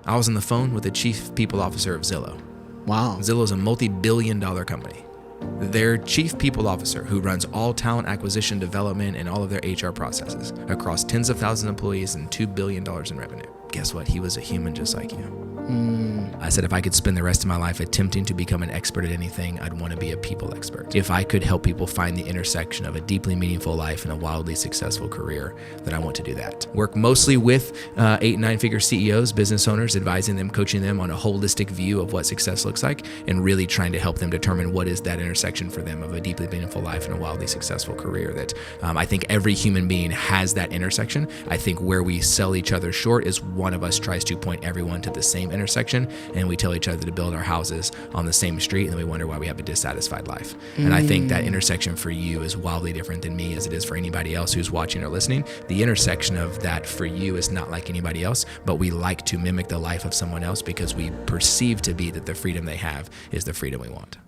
I was on the phone with the chief people officer of Zillow. Wow. Zillow is a multi-billion-dollar company. Their chief people officer, who runs all talent acquisition, development, and all of their HR processes across tens of thousands of employees and $2 billion in revenue. Guess what? He was a human just like you. I said if I could spend the rest of my life attempting to become an expert at anything, I'd want to be a people expert. If I could help people find the intersection of a deeply meaningful life and a wildly successful career, then I want to do that. Work mostly with 8-9-figure CEOs, business owners, advising them, coaching them on a holistic view of what success looks like, and really trying to help them determine what is that intersection for them of a deeply meaningful life and a wildly successful career. That I think every human being has that intersection. I think where we sell each other short is one of us tries to point everyone to the same intersection, and we tell each other to build our houses on the same street, and then we wonder why we have a dissatisfied life. And I think that intersection for you is wildly different than me as it is for anybody else who's watching or listening. The intersection of that for you is not like anybody else, but we like to mimic the life of someone else because we perceive to be that the freedom they have is the freedom we want.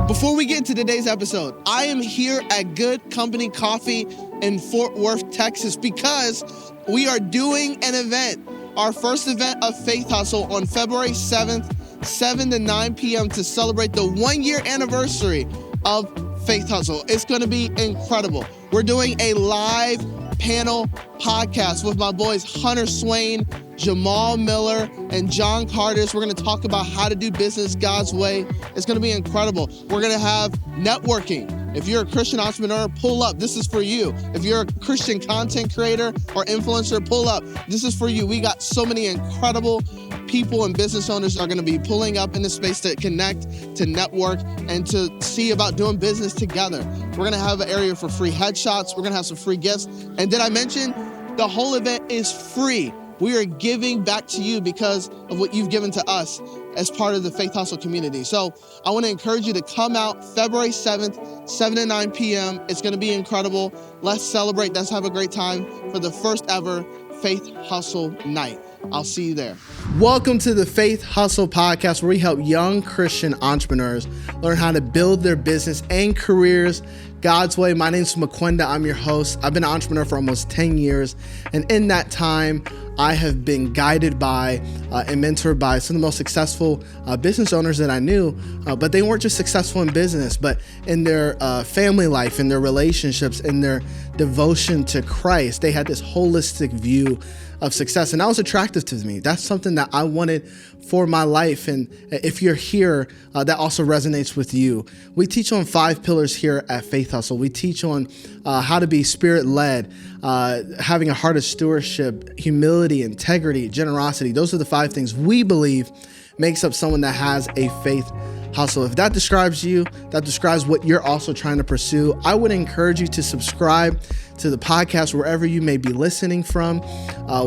Before we get into today's episode, I am here at Good Company Coffee in Fort Worth, Texas, because we are doing an event, our first event of Faith Hustle on February 7th, 7 to 9 p.m. to celebrate the 1-year anniversary of Faith Hustle. It's going to be incredible. We're doing a live panel podcast with my boys Hunter Swain, Jamal Miller, and John Cardis. We're going to talk about how to do business God's way. It's going to be incredible. We're going to have networking. If you're a Christian entrepreneur, pull up. This is for you. If you're a Christian content creator or influencer, pull up. This is for you. We got so many incredible people and business owners are going to be pulling up in the space to connect, to network, and to see about doing business together. We're going to have an area for free headshots. We're going to have some free gifts. And did I mention the whole event is free? We are giving back to you because of what you've given to us as part of the Faith Hustle community. So I want to encourage you to come out February 7th, 7 to 9 p.m. It's going to be incredible. Let's celebrate. Let's have a great time for the first ever Faith Hustle night. I'll see you there. Welcome to the Faith Hustle podcast, where we help young Christian entrepreneurs learn how to build their business and careers God's way. My name's Makwenda. I'm your host. I've been an entrepreneur for almost 10 years. And in that time, I have been guided by and mentored by some of the most successful business owners that I knew, but they weren't just successful in business, but in their family life, in their relationships, in their devotion to Christ. They had this holistic view of success, and that was attractive to me. That's something that I wanted for my life. And if you're here, that also resonates with you. We teach on 5 pillars here at Faith Hustle. We teach on how to be spirit-led, having a heart of stewardship, humility, integrity, generosity. Those are the 5 things we believe makes up someone that has a faith hustle. If that describes you, that describes what you're also trying to pursue, I would encourage you to subscribe to the podcast wherever you may be listening from,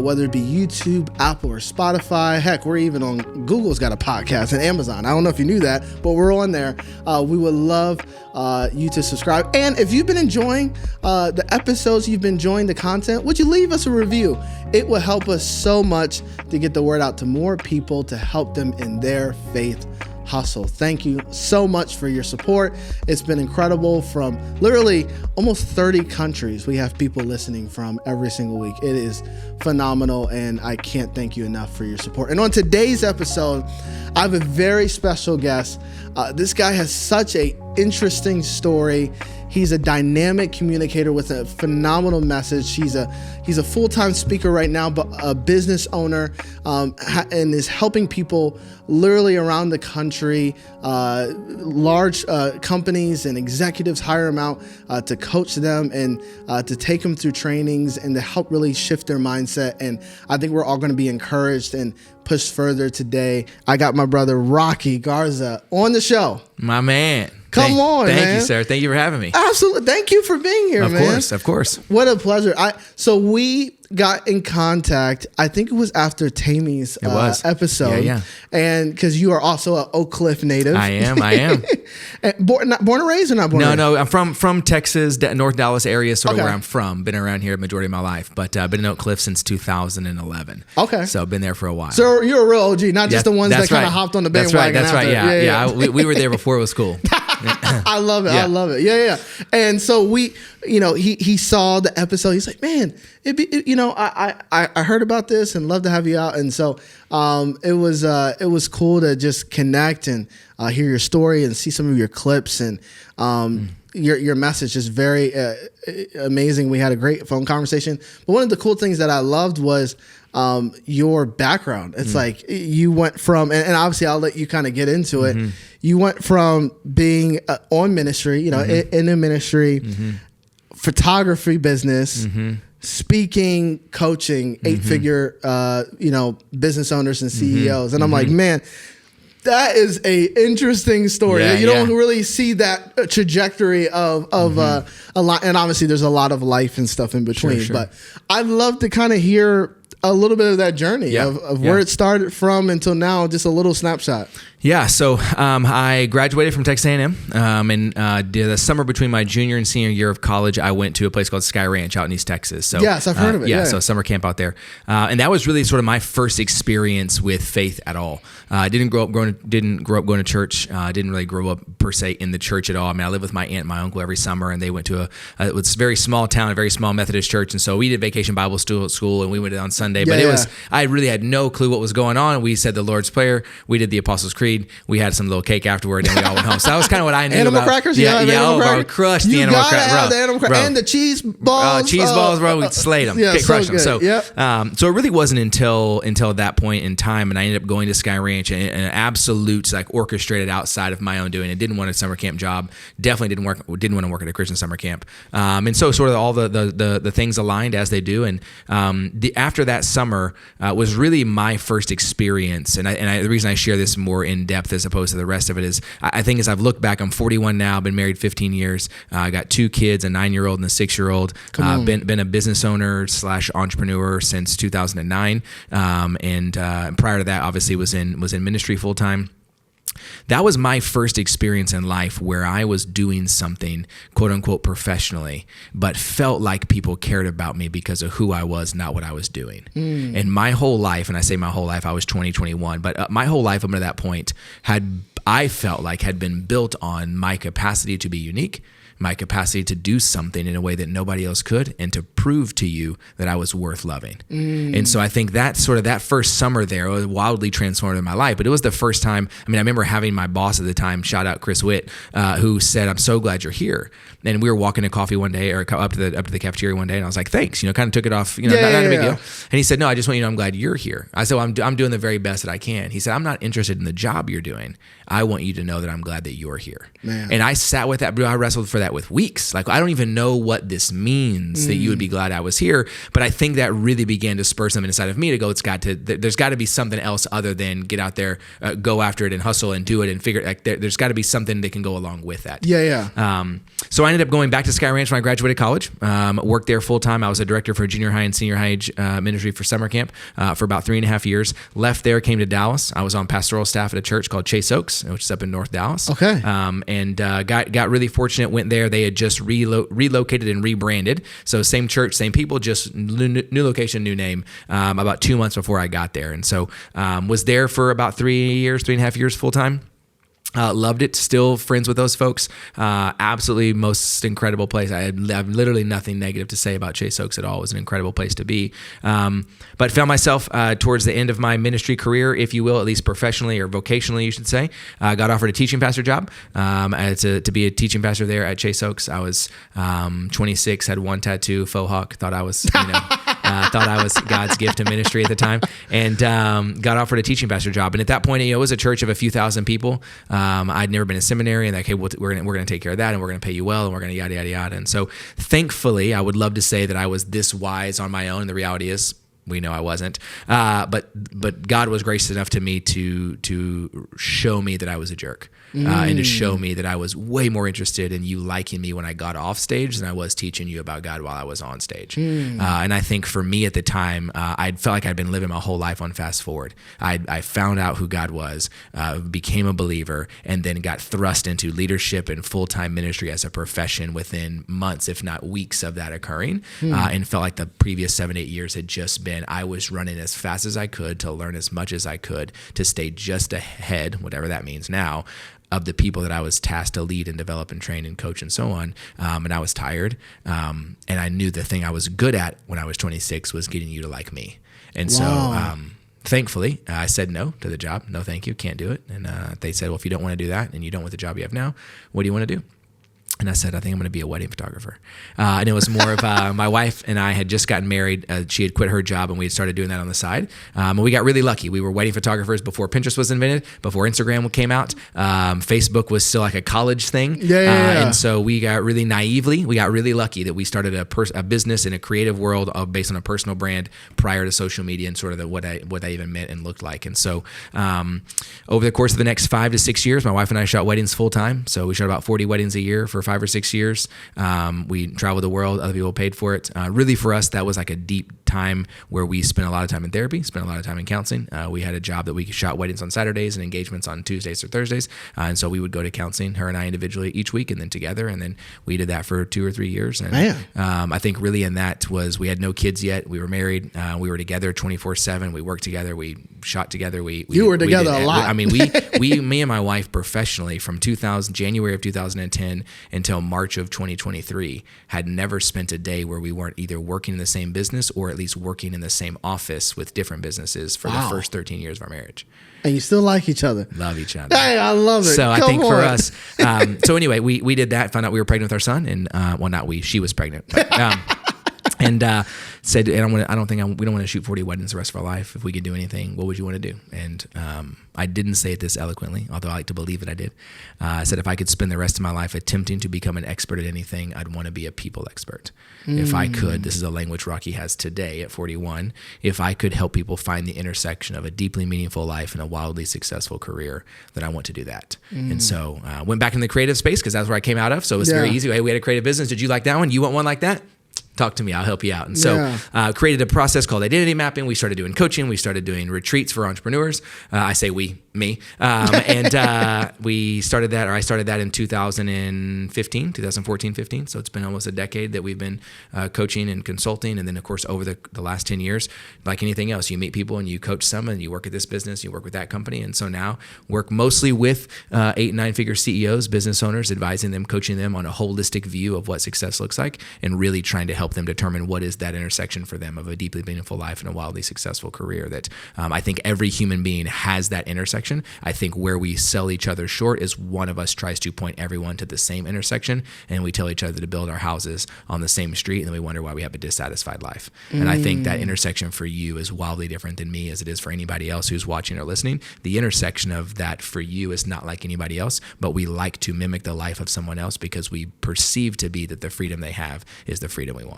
whether it be YouTube, Apple, or Spotify. Heck, we're even on Google's got a podcast, and Amazon. I don't know if you knew that, but we're on there. We would love you to subscribe. And if you've been enjoying the episodes, you've been enjoying the content, would you leave us a review? It will help us so much to get the word out to more people, to help them in their faith hustle. Thank you so much for your support. It's been incredible. From literally almost 30 countries, we have people listening from every single week. It is phenomenal, and I can't thank you enough for your support. And on today's episode, I have a very special guest. This guy has such an interesting story. He's a dynamic communicator with a phenomenal message. He's a full-time speaker right now, but a business owner, and is helping people literally around the country. Large companies and executives hire him out to coach them and to take them through trainings and to help really shift their mindset. And I think we're all going to be encouraged and pushed further today. I got my brother Rocky Garza on the show. My man. Come on, man. Thank you, sir. Thank you for having me. Absolutely. Thank you for being here, man. Of course. What a pleasure. So we got in contact, I think it was after Tammy's episode. Yeah. And because you are also an Oak Cliff native. I am. Born and raised or not born and raised? No, I'm from Texas, North Dallas area, sort of where I'm from. Been around here the majority of my life, but been in Oak Cliff since 2011. Okay. So been there for a while. So you're a real OG, not just the ones that kind of hopped on the bandwagon. That's right. Yeah. We were there before it was cool. I love it. Yeah. I love it. Yeah. And so he saw the episode. He's like, man, I heard about this and love to have you out. And so it was cool to just connect and hear your story and see some of your clips and your message is very amazing. We had a great phone conversation. But one of the cool things that I loved was your background. It's like you went from, and obviously I'll let you kind of get into it. You went from being on ministry, in a ministry, photography business, speaking, coaching, 8-figure, business owners and CEOs. And I'm like, man, that is a interesting story. You don't really see that trajectory of a lot. And obviously there's a lot of life and stuff in between, Sure. but I'd love to kind of hear a little bit of that journey of where it started from until now, just a little snapshot. Yeah, so I graduated from Texas A&M, and the summer between my junior and senior year of college, I went to a place called Sky Ranch out in East Texas. So yes, I've heard of it. Yeah, so summer camp out there, and that was really sort of my first experience with faith at all. I didn't grow up going to church. Didn't really grow up per se in the church at all. I mean, I lived with my aunt and my uncle every summer, and they went to it was a very small town, a very small Methodist church, and so we did vacation Bible school, and we went on Sunday. But I really had no clue what was going on. We said the Lord's Prayer, we did the Apostles' Creed, we had some little cake afterward, and we all went home. So that was kind of what I knew animal about. Crackers? Bro, crushed the animal crackers. And the cheese balls. Bro, we slayed them. Crushed them. So it really wasn't until that point in time, and I ended up going to Sky Ranch, and an absolute orchestrated outside of my own doing. I didn't want a summer camp job. Definitely didn't want to work at a Christian summer camp. And so sort of all the things aligned as they do. And after that summer was really my first experience. And the reason I share this more in depth as opposed to the rest of it is I think as I've looked back, I'm 41 now, been married 15 years. I got 2 kids, a 9-year-old and a 6-year-old. Been a business owner / entrepreneur since 2009. And prior to that, obviously was in ministry full time. That was my first experience in life where I was doing something, quote unquote, professionally, but felt like people cared about me because of who I was, not what I was doing. And my whole life, and I say my whole life, I was 21, but my whole life up to that point I felt like had been built on my capacity to be unique, my capacity to do something in a way that nobody else could, and to prove to you that I was worth loving. And so I think that first summer there was wildly transformative in my life. But it was the first time, I remember having my boss at the time, shout out Chris Witt, who said, "I'm so glad you're here." And we were walking to coffee one day, or up to the cafeteria one day, and I was like, "Thanks," kind of took it off, not a big deal. And he said, "No, I just want you to know I'm glad you're here." I said, well, I'm doing the very best that I can. He said, "I'm not interested in the job you're doing. I want you to know that I'm glad that you're here." Man. And I sat with that, I wrestled for that with weeks. Like, I don't even know what this means that you would be glad I was here. But I think that really began to spur something inside of me to go, there's got to be something else other than get out there, go after it and hustle and do it and figure it. There's got to be something that can go along with that. So I ended up going back to Sky Ranch when I graduated college, worked there full time. I was a director for junior high and senior high age ministry for summer camp for about 3.5 years. Left there, came to Dallas. I was on pastoral staff at a church called Chase Oaks, which is up in North Dallas. Okay. And got really fortunate, went there. They had just relocated and rebranded. So same church, same people, just new location, new name, about 2 months before I got there. And so was there for about 3.5 years full time. Loved it. Still friends with those folks. Absolutely most incredible place. I have literally nothing negative to say about Chase Oaks at all. It was an incredible place to be. But found myself towards the end of my ministry career, if you will, at least professionally or vocationally, you should say. Got offered a teaching pastor job to be a teaching pastor there at Chase Oaks. I was 26, had 1 tattoo, faux hawk, thought I was, thought I was God's gift to ministry at the time, and got offered a teaching pastor job. And at that point, it was a church of a few thousand people. I'd never been in seminary, and okay, we're gonna take care of that, and we're gonna pay you well, and we're gonna yada yada yada. And so, thankfully, I would love to say that I was this wise on my own. And the reality is, we know I wasn't. But God was gracious enough to me to show me that I was a jerk. And to show me that I was way more interested in you liking me when I got off stage than I was teaching you about God while I was on stage. And I think for me at the time, I felt like I'd been living my whole life on fast forward. I found out who God was, became a believer, and then got thrust into leadership and full-time ministry as a profession within months, if not weeks of that occurring, and felt like the previous 7-8 years had just been, I was running as fast as I could to learn as much as I could to stay just ahead, whatever that means now, of the people that I was tasked to lead and develop and train and coach and so on. And I was tired. And I knew the thing I was good at when I was 26 was getting you to like me. And so thankfully, I said no to the job. No, thank you. Can't do it. And they said, well, if you don't want to do that and you don't want the job you have now, what do you want to do? And I said, I think I'm going to be a wedding photographer. And it was more of my wife and I had just gotten married. She had quit her job and we had started doing that on the side. And we got really lucky. We were wedding photographers before Pinterest was invented, before Instagram came out. Facebook was still like a college thing. And so we got really really lucky that we started a business in a creative world based on a personal brand prior to social media and sort of what that even meant and looked like. And so over the course of the next 5 to 6 years, my wife and I shot weddings full time. So we shot about 40 weddings a year for 5 or 6 years. We traveled the world. Other people paid for it. Really for us, that was like a deep time where we spent a lot of time in therapy, spent a lot of time in counseling. We had a job that we shot weddings on Saturdays and engagements on Tuesdays or Thursdays. And so we would go to counseling, her and I individually each week and then together. And then we did that for 2 or 3 years. And I think really in that was we had no kids yet. We were married. We were together 24/7. We worked together. We shot together. You were together a lot. I mean, me and my wife professionally from January of 2010 until March of 2023 had never spent a day where we weren't either working in the same business or at least working in the same office with different businesses for the first 13 years of our marriage. And you still like each other. Love each other. Hey, I love it. So I think for us, so anyway, we did that, found out we were pregnant with our son, and well, not we, she was pregnant. But, and said, we don't want to shoot 40 weddings the rest of our life. If we could do anything, what would you want to do? And I didn't say it this eloquently, although I like to believe that I did. I said if I could spend the rest of my life attempting to become an expert at anything, I'd want to be a people expert. If I could, this is a language Rocky has today at 41, if I could help people find the intersection of a deeply meaningful life and a wildly successful career, then I want to do that. And so went back in the creative space because that's where I came out of. So it was very easy. Hey, we had a creative business. Did you like that one? You want one like that? Talk to me. I'll help you out. And so created a process called identity mapping. We started doing coaching. We started doing retreats for entrepreneurs. I say me. And we started that, or I started that in 2014, 15. So it's been almost a decade that we've been coaching and consulting. And then, of course, over the last 10 years, like anything else, you meet people and you coach some and you work at this business, you work with that company. And so now work mostly with 8- and 9-figure CEOs, business owners, advising them, coaching them on a holistic view of what success looks like and really trying to help them determine what is that intersection for them of a deeply meaningful life and a wildly successful career that I think every human being has that intersection. I think where we sell each other short is one of us tries to point everyone to the same intersection and we tell each other to build our houses on the same street and then we wonder why we have a dissatisfied life. And I think that intersection for you is wildly different than me as it is for anybody else who's watching or listening. The intersection of that for you is not like anybody else, but we like to mimic the life of someone else because we perceive to be that the freedom they have is the freedom we want.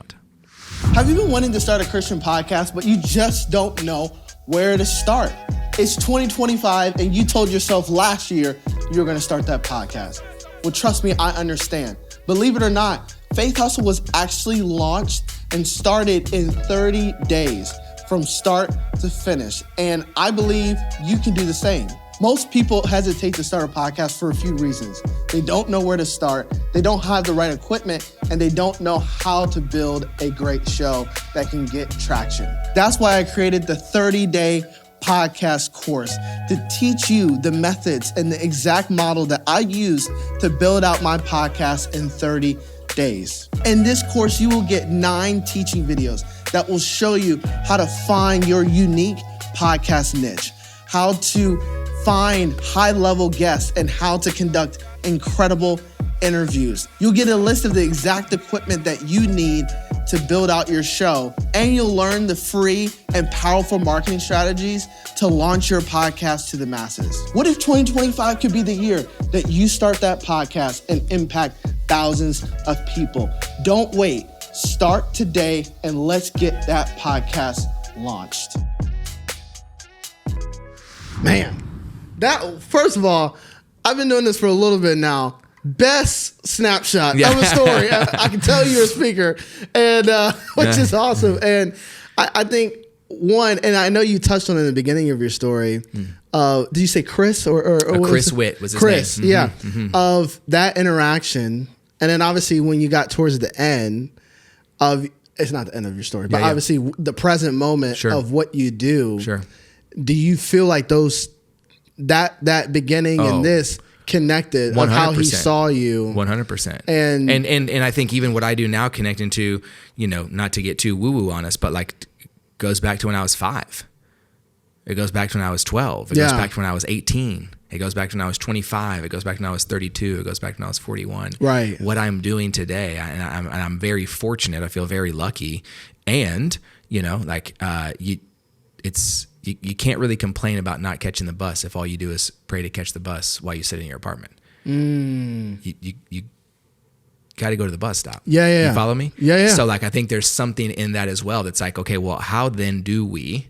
Have you been wanting to start a Christian podcast, but you just don't know where to start? It's 2025 and you told yourself last year you were going to start that podcast. Well, trust me, I understand. Believe it or not, Faithustle was actually launched and started in 30 days from start to finish. And I believe you can do the same. Most people hesitate to start a podcast for a few reasons. They don't know where to start, they don't have the right equipment, and they don't know how to build a great show that can get traction. That's why I created the 30-day podcast course to teach you the methods and the exact model that I use to build out my podcast in 30 days. In this course, you will get 9 teaching videos that will show you how to find your unique podcast niche, how to find high-level guests, and how to conduct incredible interviews. You'll get a list of the exact equipment that you need to build out your show, and you'll learn the free and powerful marketing strategies to launch your podcast to the masses. What if 2025 could be the year that you start that podcast and impact thousands of people? Don't wait. Start today, and let's get that podcast launched. Man, that, first of all, I've been doing this for a little bit now. Best snapshot of a story. I can tell you're a speaker, and which is awesome. And I think one, and I know you touched on it in the beginning of your story. Did you say Chris or Chris Witt was his Chris, name? yeah. Of that interaction, and then obviously when you got towards the end of, it's not the end of your story, but obviously the present moment of what you do. Sure. Do you feel like those that beginning and this connected 100%. Of how he saw you 100%. And I think even what I do now, connecting to, not to get too woo-woo on us, but like goes back to when I was 5. It goes back to when I was 12. It goes back to when I was 18. It goes back to when I was 25. It goes back to when I was 32. It goes back to when I was 41. Right. What I'm doing today, and I'm very fortunate. I feel very lucky. And, you can't really complain about not catching the bus if all you do is pray to catch the bus while you sit in your apartment. You got to go to the bus stop. Yeah. You follow me? Yeah. So like, I think there's something in that as well. That's like, okay, well, how then do we,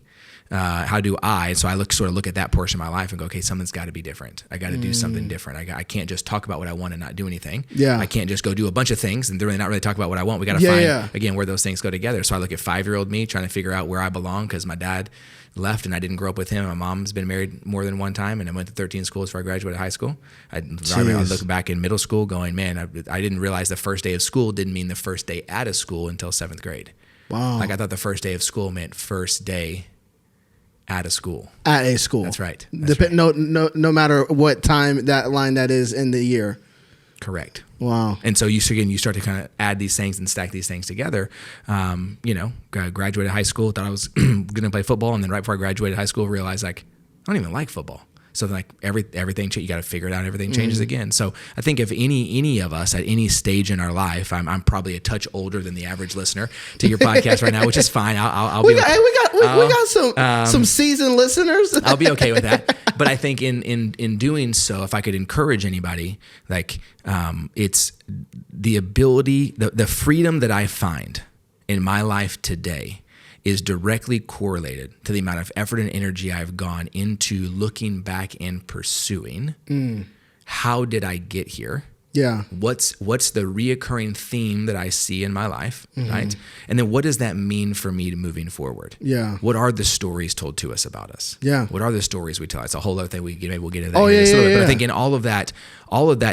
how do I, so I look at that portion of my life and go, okay, something's got to be different. I got to do something different. I can't just talk about what I want and not do anything. Yeah. I can't just go do a bunch of things and not really talk about what I want. We got to find again, where those things go together. So I look at 5-year-old me trying to figure out where I belong, because my dad left and I didn't grow up with him. My mom's been married more than one time, and I went to 13 schools before I graduated high school. I look back in middle school going, man, I didn't realize the first day of school didn't mean the first day out of school until 7th grade. Wow. Like I thought the first day of school meant first day at a school. At a school. That's right. No matter what time that line that is in the year. Correct. Wow. And so you start to kind of add these things and stack these things together. Graduated high school, thought I was going to play football. And then right before I graduated high school, realized like, I don't even like football. So then like everything, you got to figure it out. Everything changes again. So I think if any of us at any stage in our life, I'm probably a touch older than the average listener to your podcast right now, which is fine. We got some seasoned listeners. I'll be okay with that. But I think in doing so, if I could encourage anybody, like it's the ability, the freedom that I find in my life today is directly correlated to the amount of effort and energy I've gone into looking back and pursuing. How did I get here? Yeah. What's the reoccurring theme that I see in my life, right? And then what does that mean for me moving forward? Yeah. What are the stories told to us about us? Yeah. What are the stories we tell? It's a whole other thing. Maybe we'll get into that. But I think in all of that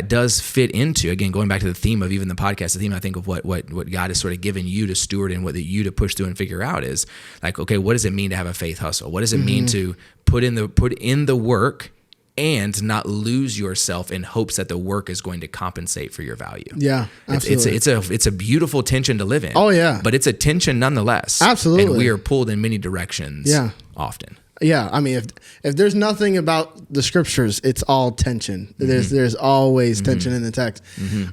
does fit into, again, going back to the theme of even the podcast, the theme I think of what God has sort of given you to steward and what you to push through and figure out is like, okay, what does it mean to have a faith hustle? What does it mean to put in the work and not lose yourself in hopes that the work is going to compensate for your value? Yeah, absolutely. It's a beautiful tension to live in. Oh yeah, but it's a tension nonetheless. Absolutely, and we are pulled in many directions. Yeah, often. Yeah, I mean, if there's nothing about the scriptures, it's all tension. There's always tension in the text.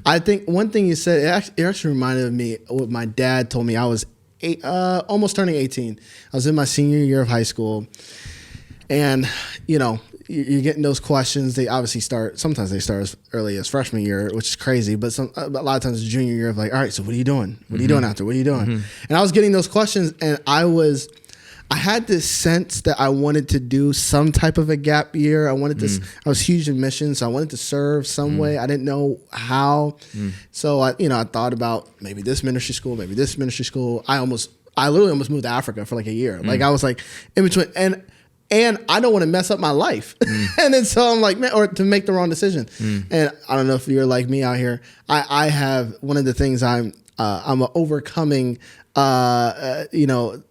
I think one thing you said, it actually reminded me of what my dad told me. I was almost turning 18. I was in my senior year of high school, and you're getting those questions. They obviously sometimes they start as early as freshman year, which is crazy, but a lot of times it's junior year of like, all right, so what are you doing? What are you doing after? What are you doing? And I was getting those questions, and I had this sense that I wanted to do some type of a gap year. I was huge in missions, so I wanted to serve some way. I didn't know how. So I thought about maybe this ministry school, maybe this ministry school. I literally almost moved to Africa for like a year. Like I was like in between, and I don't want to mess up my life. And then so I'm like, man, or to make the wrong decision. And I don't know if you're like me out here. I have one of the things I'm overcoming, the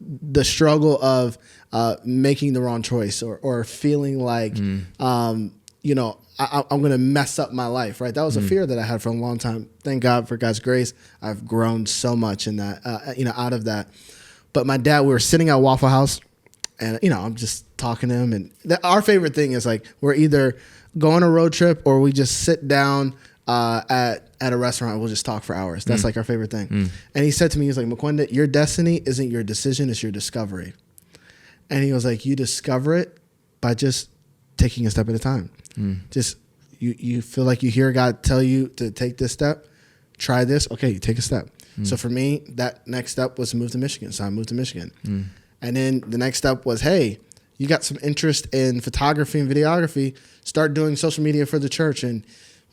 struggle of making the wrong choice or feeling like, I'm going to mess up my life, right? That was a fear that I had for a long time. Thank God for God's grace. I've grown so much in that, out of that. But my dad, we were sitting at Waffle House, and, I'm just talking to him. And our favorite thing is like, we're either go on a road trip or we just sit down at a restaurant and we'll just talk for hours. That's like our favorite thing. And he said to me, he was like, McQuenda, your destiny isn't your decision, it's your discovery. And he was like, you discover it by just taking a step at a time. Just, you feel like you hear God tell you to take this step, try this, okay, you take a step. So for me, that next step was to move to Michigan. So I moved to Michigan. And then the next step was, hey, you got some interest in photography and videography. Start doing social media for the church and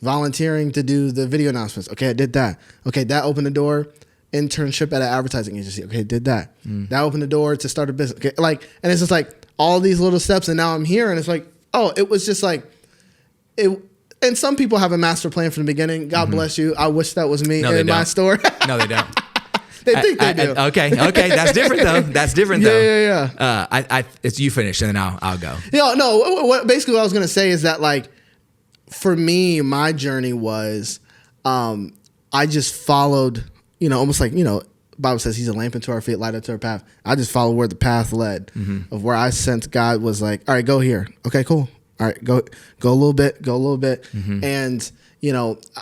volunteering to do the video announcements. Okay, I did that. Okay, that opened the door. Internship at an advertising agency. Okay, did that. That opened the door to start a business. Okay, like, and it's just like all these little steps, and now I'm here, and it's like, oh, it was just like it. And some people have a master plan from the beginning. God bless you. I wish that was me in my store. No, they don't. They think they do. Okay, that's different though. That's different though. Yeah. It's you finish, and then I'll go. Basically what I was gonna say is that, like, for me, my journey was, I just followed. Almost like, Bible says he's a lamp unto our feet, light unto our path. I just followed where the path led, of where I sensed God was like, all right, go here. Okay, cool. All right, go a little bit, And,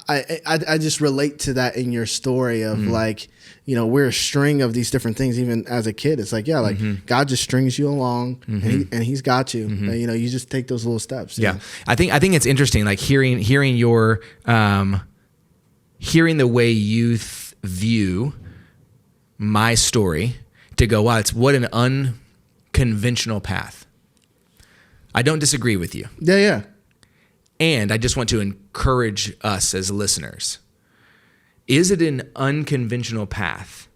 I just relate to that in your story of like, we're a string of these different things. Even as a kid, it's like, God just strings you along and he's got you. And, you just take those little steps. Yeah. I think it's interesting, like hearing your, hearing the way you view my story, to go, wow, what an unconventional path. I don't disagree with you. Yeah. And I just want to encourage us as listeners. Is it an unconventional path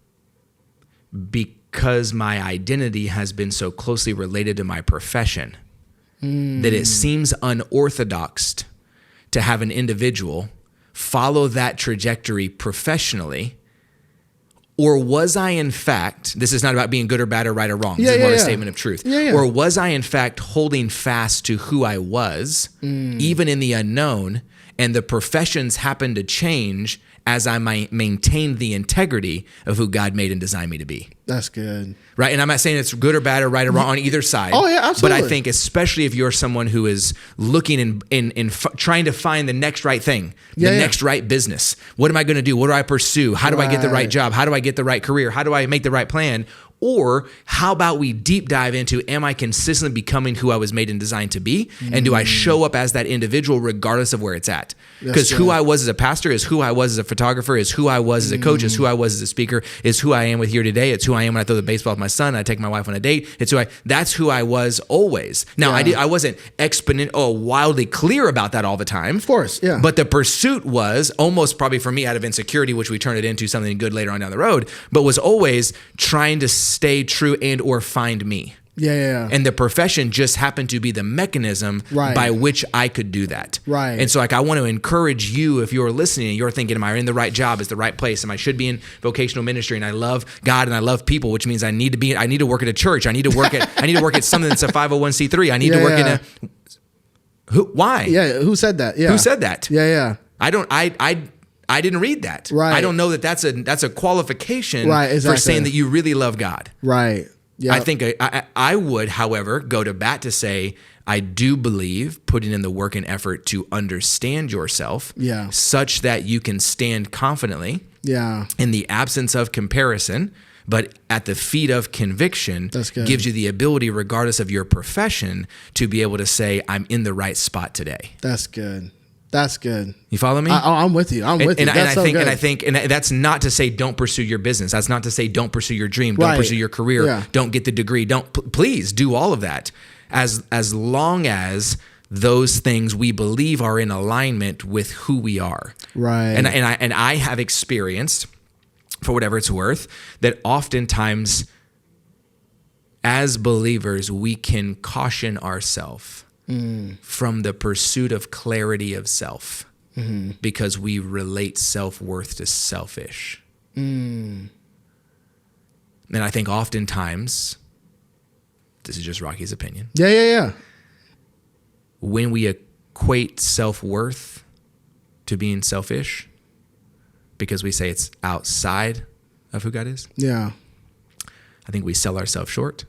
because my identity has been so closely related to my profession that it seems unorthodox to have an individual follow that trajectory professionally? Or was I, in fact, this is not about being good or bad or right or wrong. This is more a statement of truth. Or was I, in fact, holding fast to who I was, even in the unknown, and the professions happened to change as I maintained the integrity of who God made and designed me to be? That's good. Right? And I'm not saying it's good or bad or right or wrong on either side. Oh, yeah, absolutely. But I think especially if you're someone who is looking in trying to find the next right thing, the next right business. What am I going to do? What do I pursue? How do I get the right job? How do I get the right career? How do I make the right plan? Or how about we deep dive into, am I consistently becoming who I was made and designed to be? And do I show up as that individual regardless of where it's at? Because who I was as a pastor is who I was as a photographer, is who I was as a coach, is who I was as a speaker, is who I am with here today. It's who I am when I throw the baseball with my son, I take my wife on a date. That's who I was always. Now, I wasn't wildly clear about that all the time. Of course, yeah. But the pursuit was almost probably for me out of insecurity, which we turned it into something good later on down the road, but was always trying to stay true and or find me. Yeah. And the profession just happened to be the mechanism by which I could do that. Right. And so I want to encourage you, if you're listening and you're thinking, am I in the right job? Is the right place? Am I should be in vocational ministry? And I love God and I love people, which means I need to work at a church. I need to work at something that's a 501c3. I need to work in a, why? Yeah. Who said that? Yeah. Who said that? Yeah. I didn't read that. Right. I don't know that that's a qualification exactly. for saying that you really love God. Right. Yeah. I think I would, however, go to bat to say, I do believe putting in the work and effort to understand yourself such that you can stand confidently in the absence of comparison, but at the feet of conviction gives you the ability, regardless of your profession, to be able to say, I'm in the right spot today. That's good. That's good. You follow me? I'm with you. I'm with you. And that's not to say don't pursue your business. That's not to say don't pursue your dream. Don't pursue your career. Yeah. Don't get the degree. Please do all of that, as long as those things we believe are in alignment with who we are. Right. And I have experienced, for whatever it's worth, that oftentimes as believers we can caution ourselves from the pursuit of clarity of self because we relate self-worth to selfish. And I think oftentimes, this is just Rocky's opinion. Yeah. When we equate self-worth to being selfish because we say it's outside of who God is. Yeah. I think we sell ourselves short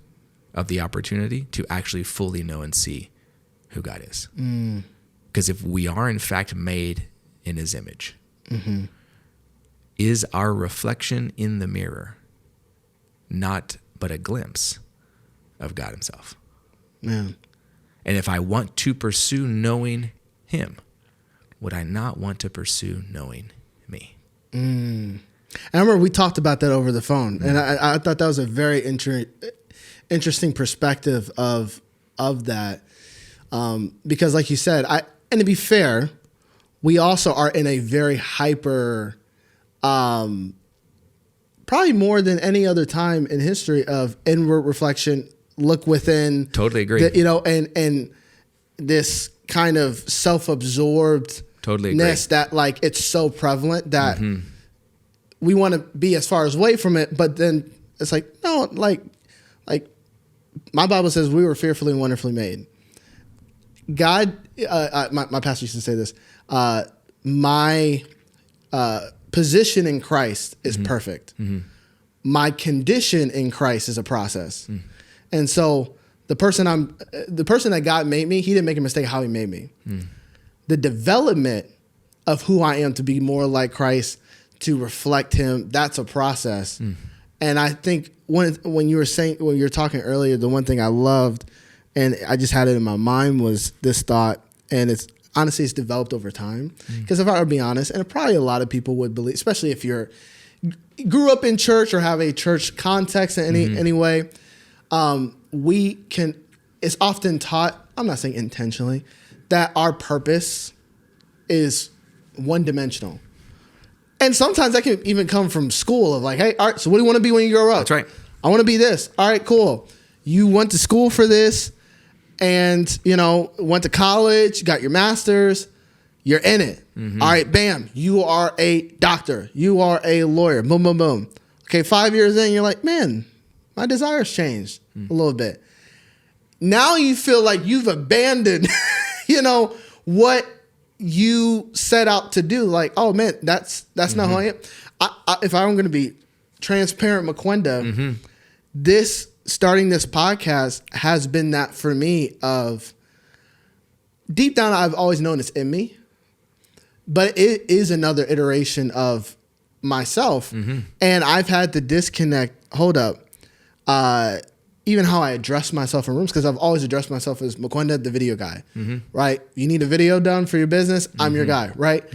of the opportunity to actually fully know and see who God is. Because if we are in fact made in his image, is our reflection in the mirror not but a glimpse of God himself? Man. And if I want to pursue knowing him, would I not want to pursue knowing me? And I remember we talked about that over the phone, and I thought that was a very interesting perspective of that. Because like you said, and to be fair, we also are in a very hyper, probably more than any other time in history of inward reflection, look within. Totally agree. And this kind of self-absorbed Totally agree. that like it's so prevalent that we want to be as far as away from it, but then it's like, no, like my Bible says we were fearfully and wonderfully made. God, my pastor used to say this, my position in Christ is perfect. My condition in Christ is a process. And so the person that God made me, he didn't make a mistake how he made me. The development of who I am to be more like Christ, to reflect him, that's a process. And I think when you were talking earlier, the one thing I loved, and I just had it in my mind, was this thought, and it's developed over time. Because if I were to be honest, and probably a lot of people would believe, especially if you grew up in church or have a church context in any way, it's often taught, I'm not saying intentionally, that our purpose is one-dimensional. And sometimes that can even come from school of like, hey, all right, so what do you want to be when you grow up? That's right. I want to be this. All right, cool. You went to school for this and, went to college, got your master's, you're in it. All right, bam, you are a doctor. You are a lawyer. Boom, boom, boom. Okay, 5 years in, you're like, man, my desires changed a little bit. Now you feel like you've abandoned, what you set out to do. Like, oh man, that's not who I am. If I'm going to be transparent, Mequenda, starting this podcast has been that for me. Of deep down, I've always known it's in me, but it is another iteration of myself, and I've had to disconnect. Hold up. Even how I address myself in rooms, because I've always addressed myself as Mequenda, the video guy, right? You need a video done for your business, I'm your guy, right?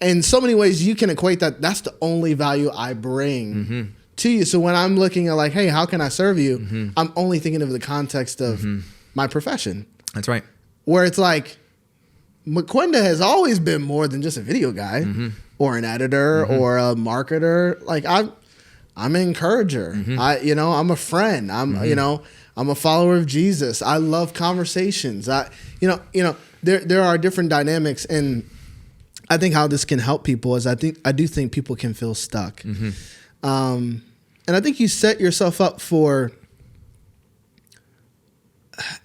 In so many ways, you can equate that. That's the only value I bring to you. So when I'm looking at like, hey, how can I serve you? I'm only thinking of the context of my profession. That's right. Where it's like, Mequenda has always been more than just a video guy or an editor or a marketer. Like I'm an encourager. I'm a friend. I'm a follower of Jesus. I love conversations. There are different dynamics, and I think how this can help people is I do think people can feel stuck. And I think you set yourself up for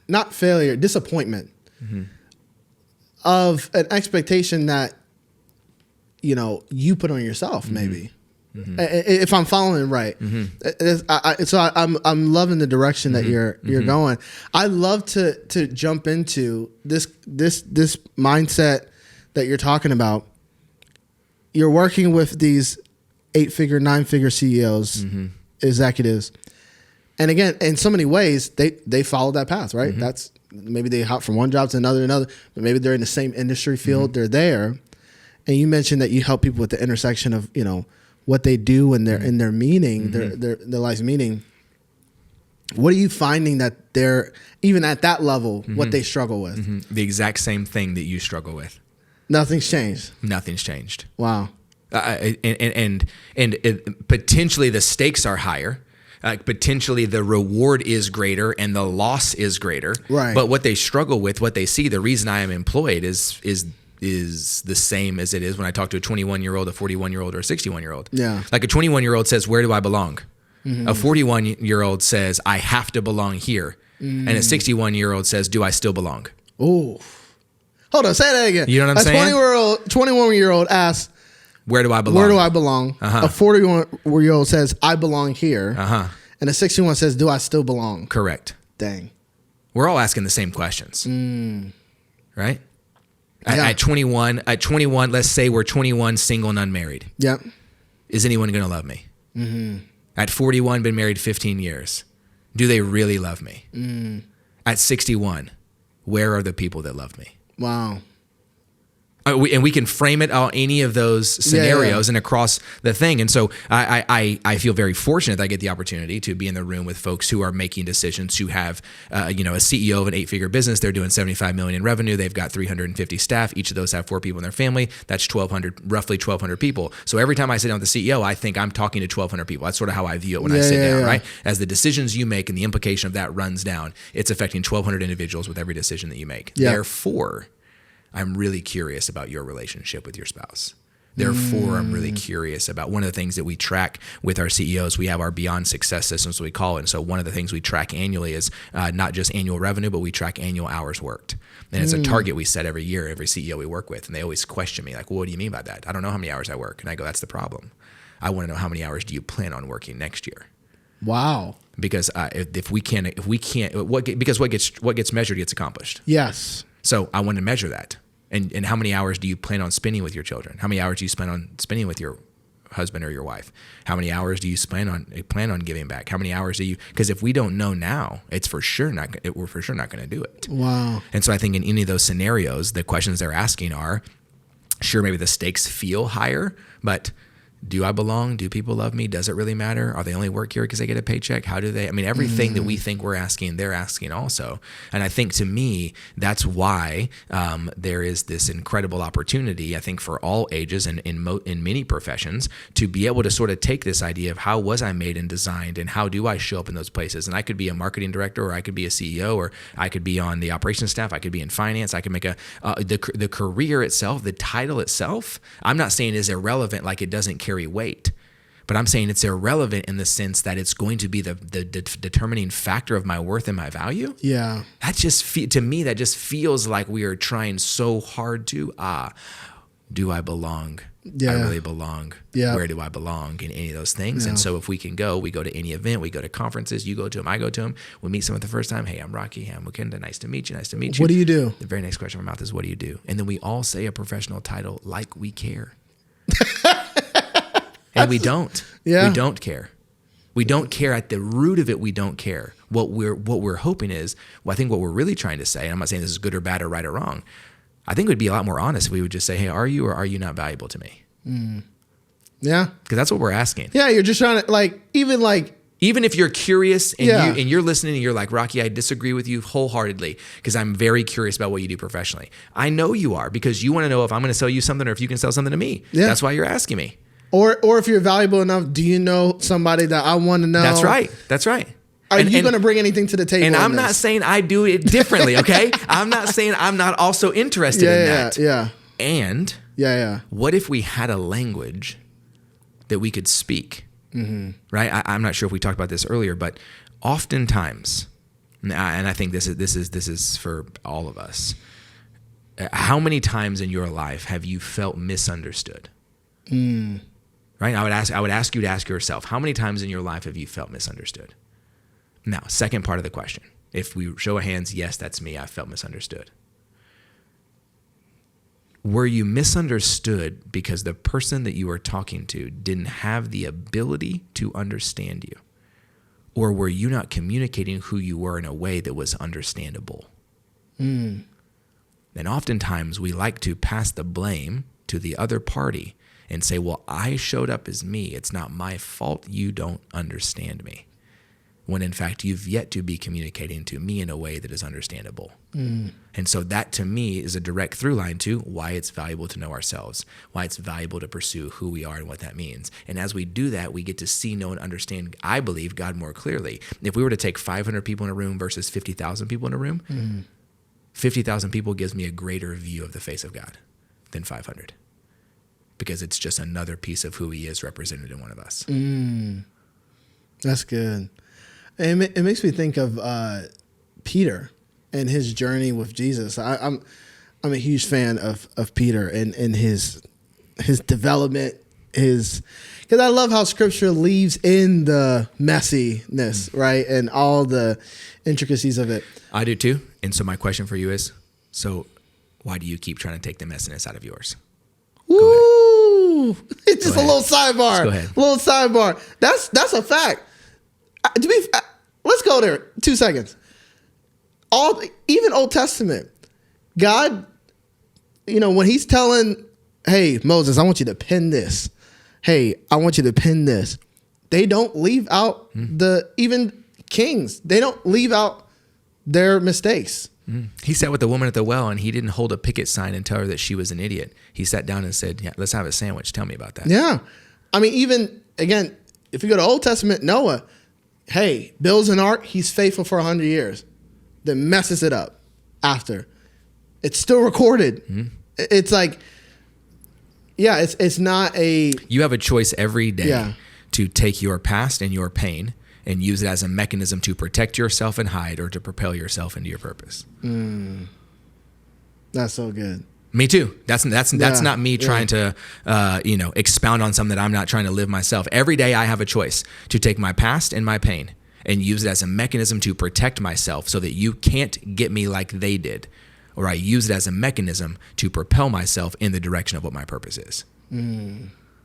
not failure, disappointment of an expectation that you put on yourself, maybe. If I'm following right, I'm loving the direction that you're going. I love to jump into this mindset that you're talking about. You're working with these 8-figure, 9-figure CEOs, executives, and again, in so many ways, they follow that path, right? That's maybe they hop from one job to another, but maybe they're in the same industry field. They're there, and you mentioned that you help people with the intersection of what they do and their meaning, their life's meaning. What are you finding that they're, even at that level, what they struggle with? The exact same thing that you struggle with. Nothing's changed. Nothing's changed. Wow. And potentially the stakes are higher. Potentially the reward is greater and the loss is greater. Right. But what they struggle with, what they see, the reason I am employed is the same as it is when I talk to a 21-year-old, a 41-year-old, or a 61-year-old. Yeah. Like a 21-year-old says, where do I belong? A 41-year-old says, I have to belong here. And a 61-year-old says, do I still belong? Oh. Hold on, say that again. You know what I'm saying? A 21-year-old asks, where do I belong? Where do I belong? A 41-year-old says, I belong here. And a 61 says, do I still belong? Correct. Dang. We're all asking the same questions. Right? Yeah. At 21, let's say we're 21, single and unmarried. Yep. Is anyone going to love me? At 41, been married 15 years. Do they really love me? At 61, where are the people that love me? Wow. And we can frame it on any of those scenarios and across the thing. And so I feel very fortunate that I get the opportunity to be in the room with folks who are making decisions, who have, a CEO of an 8-figure business. They're doing 75 million in revenue. They've got 350 staff. Each of those have 4 people in their family. That's roughly 1,200 people. So every time I sit down with the CEO, I think I'm talking to 1,200 people. That's sort of how I view it when I sit down, right? As the decisions you make and the implication of that runs down, it's affecting 1,200 individuals with every decision that you make. Yeah. Therefore, I'm really curious about your relationship with your spouse. Therefore, I'm really curious about one of the things that we track with our CEOs. We have our Beyond Success systems, we call it. And so one of the things we track annually is not just annual revenue, but we track annual hours worked. And it's a target we set every year, every CEO we work with. And they always question me, like, well, what do you mean by that? I don't know how many hours I work. And I go, that's the problem. I want to know how many hours do you plan on working next year? Wow. Because what gets measured gets accomplished. Yes. So I want to measure that. And how many hours do you plan on spending with your children? How many hours do you plan on spending with your husband or your wife? How many hours do you plan on giving back? How many hours do you? Because if we don't know now, we're for sure not going to do it. Wow. And so I think in any of those scenarios, the questions they're asking are, sure, maybe the stakes feel higher, but do I belong? Do people love me? Does it really matter? Are they only work here because they get a paycheck? How do they? I mean, everything that we think we're asking, they're asking also. And I think to me, that's why there is this incredible opportunity, I think, for all ages and in many professions to be able to sort of take this idea of how was I made and designed and how do I show up in those places? And I could be a marketing director, or I could be a CEO, or I could be on the operations staff. I could be in finance. I could make the career itself, the title itself, I'm not saying is irrelevant, like it doesn't carry weight, but I'm saying it's irrelevant in the sense that it's going to be the determining factor of my worth and my value. Yeah. That just to me, that just feels like we are trying so hard to, do I belong? Yeah. I really belong. Yeah. Where do I belong in any of those things? Yeah. And so if we can we go to any event, we go to conferences, you go to them, I go to them, we meet someone the first time. Hey, I'm Rocky. Hey, I'm Mukunda. Nice to meet you. Nice to meet you. What do you do? The very next question in my mouth is, what do you do? And then we all say a professional title like we care. And we don't. Yeah. We don't care. We don't care. At the root of it, we don't care. What we're hoping is, I think what we're really trying to say, and I'm not saying this is good or bad or right or wrong, I think it would be a lot more honest if we would just say, hey, are you or are you not valuable to me? Yeah. Because that's what we're asking. Yeah, you're just trying to even if you're curious and you're listening and you're like, Rocky, I disagree with you wholeheartedly because I'm very curious about what you do professionally. I know you are, because you want to know if I'm going to sell you something or if you can sell something to me. Yeah. That's why you're asking me. Or if you're valuable enough, do you know somebody that I want to know? That's right. That's right. Are you going to bring anything to the table? And I'm not saying I do it differently, okay? I'm not saying I'm not also interested in that. Yeah. And what if we had a language that we could speak? Mm-hmm. Right? I'm not sure if we talked about this earlier, but oftentimes, and I think this is for all of us. How many times in your life have you felt misunderstood? Right? I would ask you to ask yourself, how many times in your life have you felt misunderstood? Now, second part of the question. If we show of hands, yes, that's me. I felt misunderstood. Were you misunderstood because the person that you were talking to didn't have the ability to understand you? Or were you not communicating who you were in a way that was understandable? And oftentimes we like to pass the blame to the other party and say, well, I showed up as me. It's not my fault you don't understand me. When in fact, you've yet to be communicating to me in a way that is understandable. And so that to me is a direct through line to why it's valuable to know ourselves, why it's valuable to pursue who we are and what that means. And as we do that, we get to see, know, and understand, I believe, God more clearly. If we were to take 500 people in a room versus 50,000 people in a room, 50,000 people gives me a greater view of the face of God than 500. Because it's just another piece of who he is represented in one of us. That's good. It makes me think of Peter and his journey with Jesus. I'm a huge fan of Peter and his development. Because I love how Scripture leaves in the messiness, right, and all the intricacies of it. I do too. And so my question for you is: so why do you keep trying to take the messiness out of yours? Woo! It's just a little sidebar. Go ahead. A little sidebar. That's a fact. Let's go there. 2 seconds. Even Old Testament, God when he's telling, hey, Moses, I want you to pin this. Hey, I want you to pin this. They don't leave out even kings. They don't leave out their mistakes. He sat with the woman at the well, and he didn't hold a picket sign and tell her that she was an idiot. He sat down and said, yeah, let's have a sandwich. Tell me about that. Yeah. I mean, even, again, if you go to Old Testament, Noah, hey, builds an ark, he's faithful for 100 years. Then messes it up after. It's still recorded. It's like, yeah, it's not a... You have a choice every day to take your past and your pain and use it as a mechanism to protect yourself and hide, or to propel yourself into your purpose. That's so good. Me too. That's not me trying to, expound on something that I'm not trying to live myself. Every day I have a choice to take my past and my pain and use it as a mechanism to protect myself so that you can't get me like they did. Or I use it as a mechanism to propel myself in the direction of what my purpose is.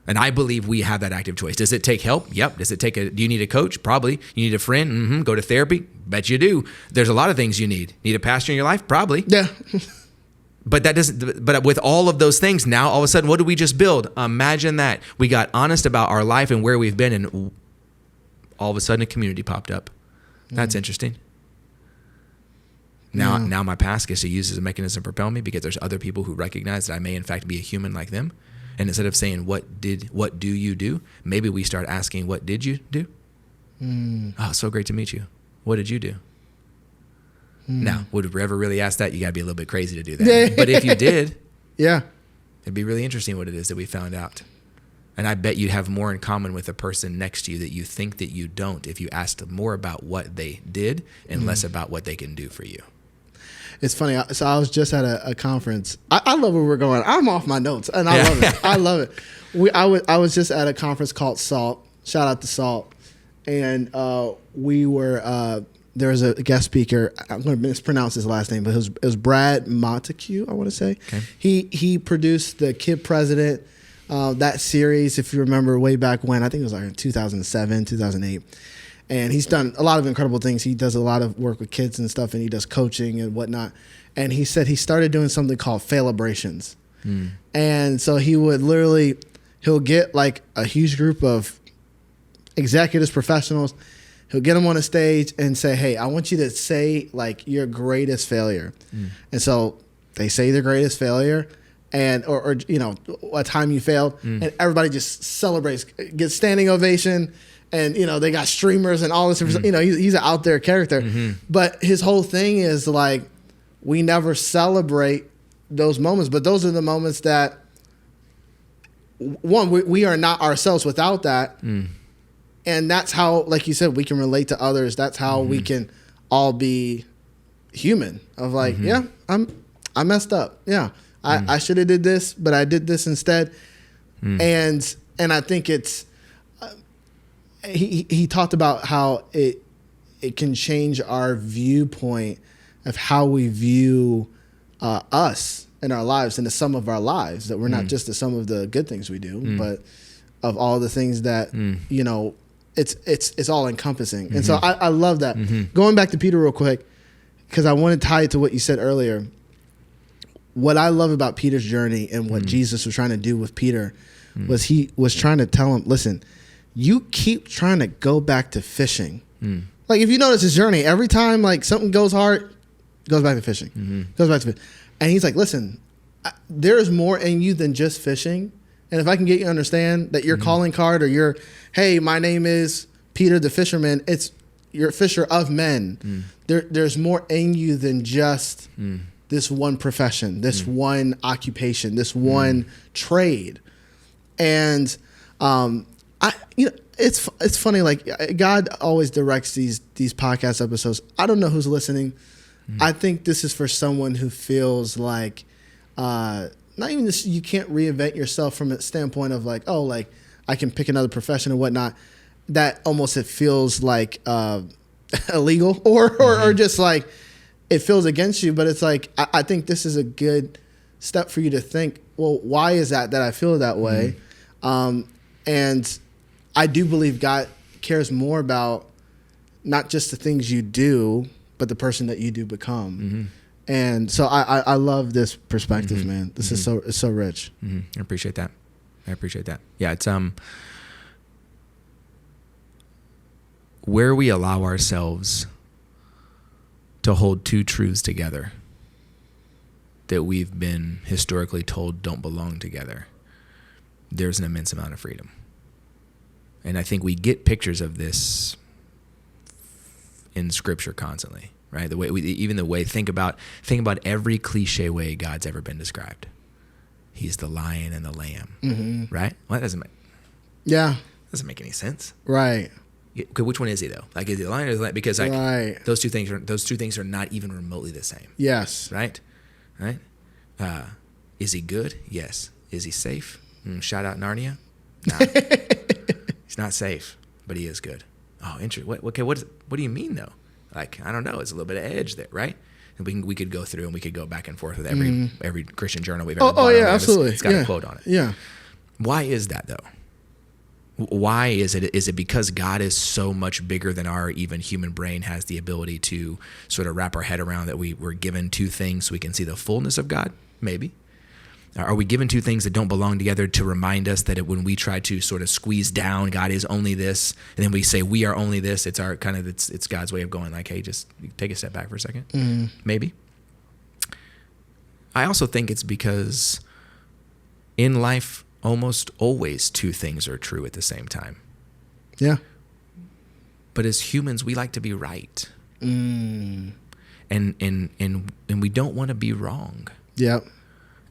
And I believe we have that active choice. Does it take help? Yep. Do you need a coach? Probably. You need a friend? Go to therapy? Bet you do. There's a lot of things you need. Need a pastor in your life? Probably. Yeah. But with all of those things, now all of a sudden, what did we just build? Imagine that. We got honest about our life and where we've been, and all of a sudden a community popped up. That's interesting. Now my past gets to use as a mechanism to propel me, because there's other people who recognize that I may in fact be a human like them. And instead of saying, what do you do? Maybe we start asking, what did you do? Oh, so great to meet you. What did you do? Now, would we ever really ask that? You gotta be a little bit crazy to do that. But if you did, it'd be really interesting what it is that we found out. And I bet you'd have more in common with the person next to you that you think that you don't, if you asked more about what they did and less about what they can do for you. It's funny. So I was just at a conference. I love where we're going. I'm off my notes, and I love it. I love it. I was just at a conference called SALT. Shout out to SALT. And we were, there was a guest speaker. I'm going to mispronounce his last name, but it was Brad Montague, I want to say. Okay. He produced the Kid President, that series, if you remember way back when. I think it was like in 2007, 2008. And he's done a lot of incredible things. He does a lot of work with kids and stuff, and he does coaching and whatnot. And he said he started doing something called Failabrations. And so he'll get like a huge group of executives, professionals. He'll get them on a stage and say, hey, I want you to say like your greatest failure. And so they say their greatest failure, and or a time you failed, and everybody just celebrates, gets standing ovation. And, they got streamers and all this. He's an out there character. But his whole thing is like, we never celebrate those moments. But those are the moments that, one, we are not ourselves without that. And that's how, like you said, we can relate to others. That's how we can all be human. Of like, I messed up. Yeah, I should have did this, but I did this instead. And I think it's... He talked about how it can change our viewpoint of how we view us in our lives and the sum of our lives, that we're not just the sum of the good things we do, but of all the things that, it's all encompassing. And so I love that. Going back to Peter real quick, because I want to tie it to what you said earlier. What I love about Peter's journey and what Jesus was trying to do with Peter was he was trying to tell him, listen, you keep trying to go back to fishing. Like if you notice his journey, every time like something goes hard, goes back to fishing. Goes back to fishing. And he's like, listen, there's more in you than just fishing. And if I can get you to understand that your calling card, or hey, my name is Peter the fisherman, you're a fisher of men. There's more in you than just this one profession, this one occupation, this one trade. And it's funny, like God always directs these podcast episodes. I don't know who's listening. I think this is for someone who feels like not even this, you can't reinvent yourself from a standpoint of like, oh, like I can pick another profession or whatnot. That almost it feels like illegal or just like it feels against you. But it's like I think this is a good step for you to think, well, why is that I feel that way? And I do believe God cares more about not just the things you do, but the person that you do become. And so I love this perspective, man. This is it's so rich. I appreciate that. Yeah, it's where we allow ourselves to hold two truths together that we've been historically told don't belong together. There's an immense amount of freedom. And I think we get pictures of this in scripture constantly, right? Think about every cliche way God's ever been described. He's the lion and the lamb, right? Well, that doesn't make any sense. Right. Okay, which one is he though? Like, is he the lion or the lamb? Because those two things are not even remotely the same. Yes. Right. Is he good? Yes. Is he safe? Shout out Narnia. Nah. He's not safe, but he is good. Oh, interesting. What do you mean though? Like, I don't know. It's a little bit of edge there, right? And we could go through and we could go back and forth with every Christian journal we've ever bought. Oh yeah, absolutely. It's got a quote on it. Yeah. Why is that though? Why is it? Is it because God is so much bigger than our even human brain has the ability to sort of wrap our head around, that we're given two things so we can see the fullness of God? Maybe. Are we given two things that don't belong together to remind us that when we try to sort of squeeze down, God is only this, and then we say we are only this? It's our kind of it's God's way of going like, hey, just take a step back for a second. Maybe. I also think it's because in life, almost always two things are true at the same time. Yeah. But as humans, we like to be right. And we don't want to be wrong. Yep.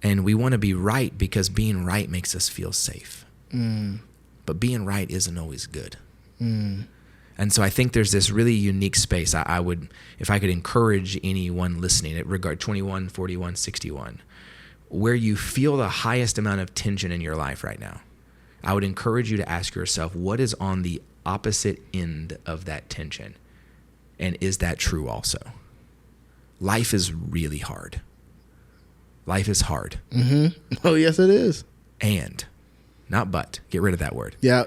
And we want to be right because being right makes us feel safe. But being right isn't always good. And so I think there's this really unique space. I would, if I could encourage anyone listening at regard 21, 41, 61, where you feel the highest amount of tension in your life right now, I would encourage you to ask yourself, what is on the opposite end of that tension? And is that true also? Life is really hard. Life is hard. Oh, yes, it is. And, not but. Get rid of that word. Yeah.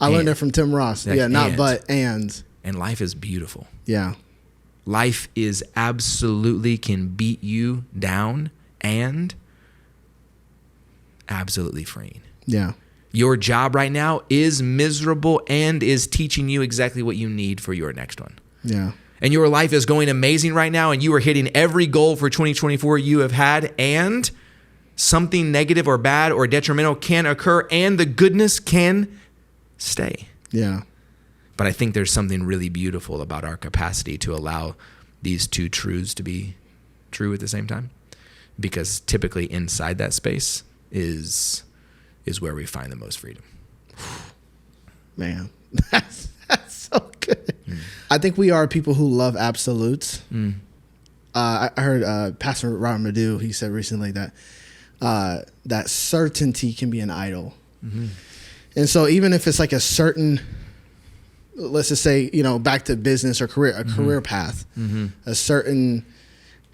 I learned that from Tim Ross. Like, yeah, not and. but, and. And life is beautiful. Yeah. Life is absolutely can beat you down and absolutely freeing. Yeah. Your job right now is miserable and is teaching you exactly what you need for your next one. Yeah. And your life is going amazing right now, and you are hitting every goal for 2024 you have had, and something negative or bad or detrimental can occur, and the goodness can stay. Yeah. But I think there's something really beautiful about our capacity to allow these two truths to be true at the same time, because typically inside that space is where we find the most freedom. Man, that's so good. I think we are people who love absolutes. I heard Pastor Robert Madu, he said recently that that certainty can be an idol. And so even if it's like a certain, let's just say, back to business or career, a career path, a certain,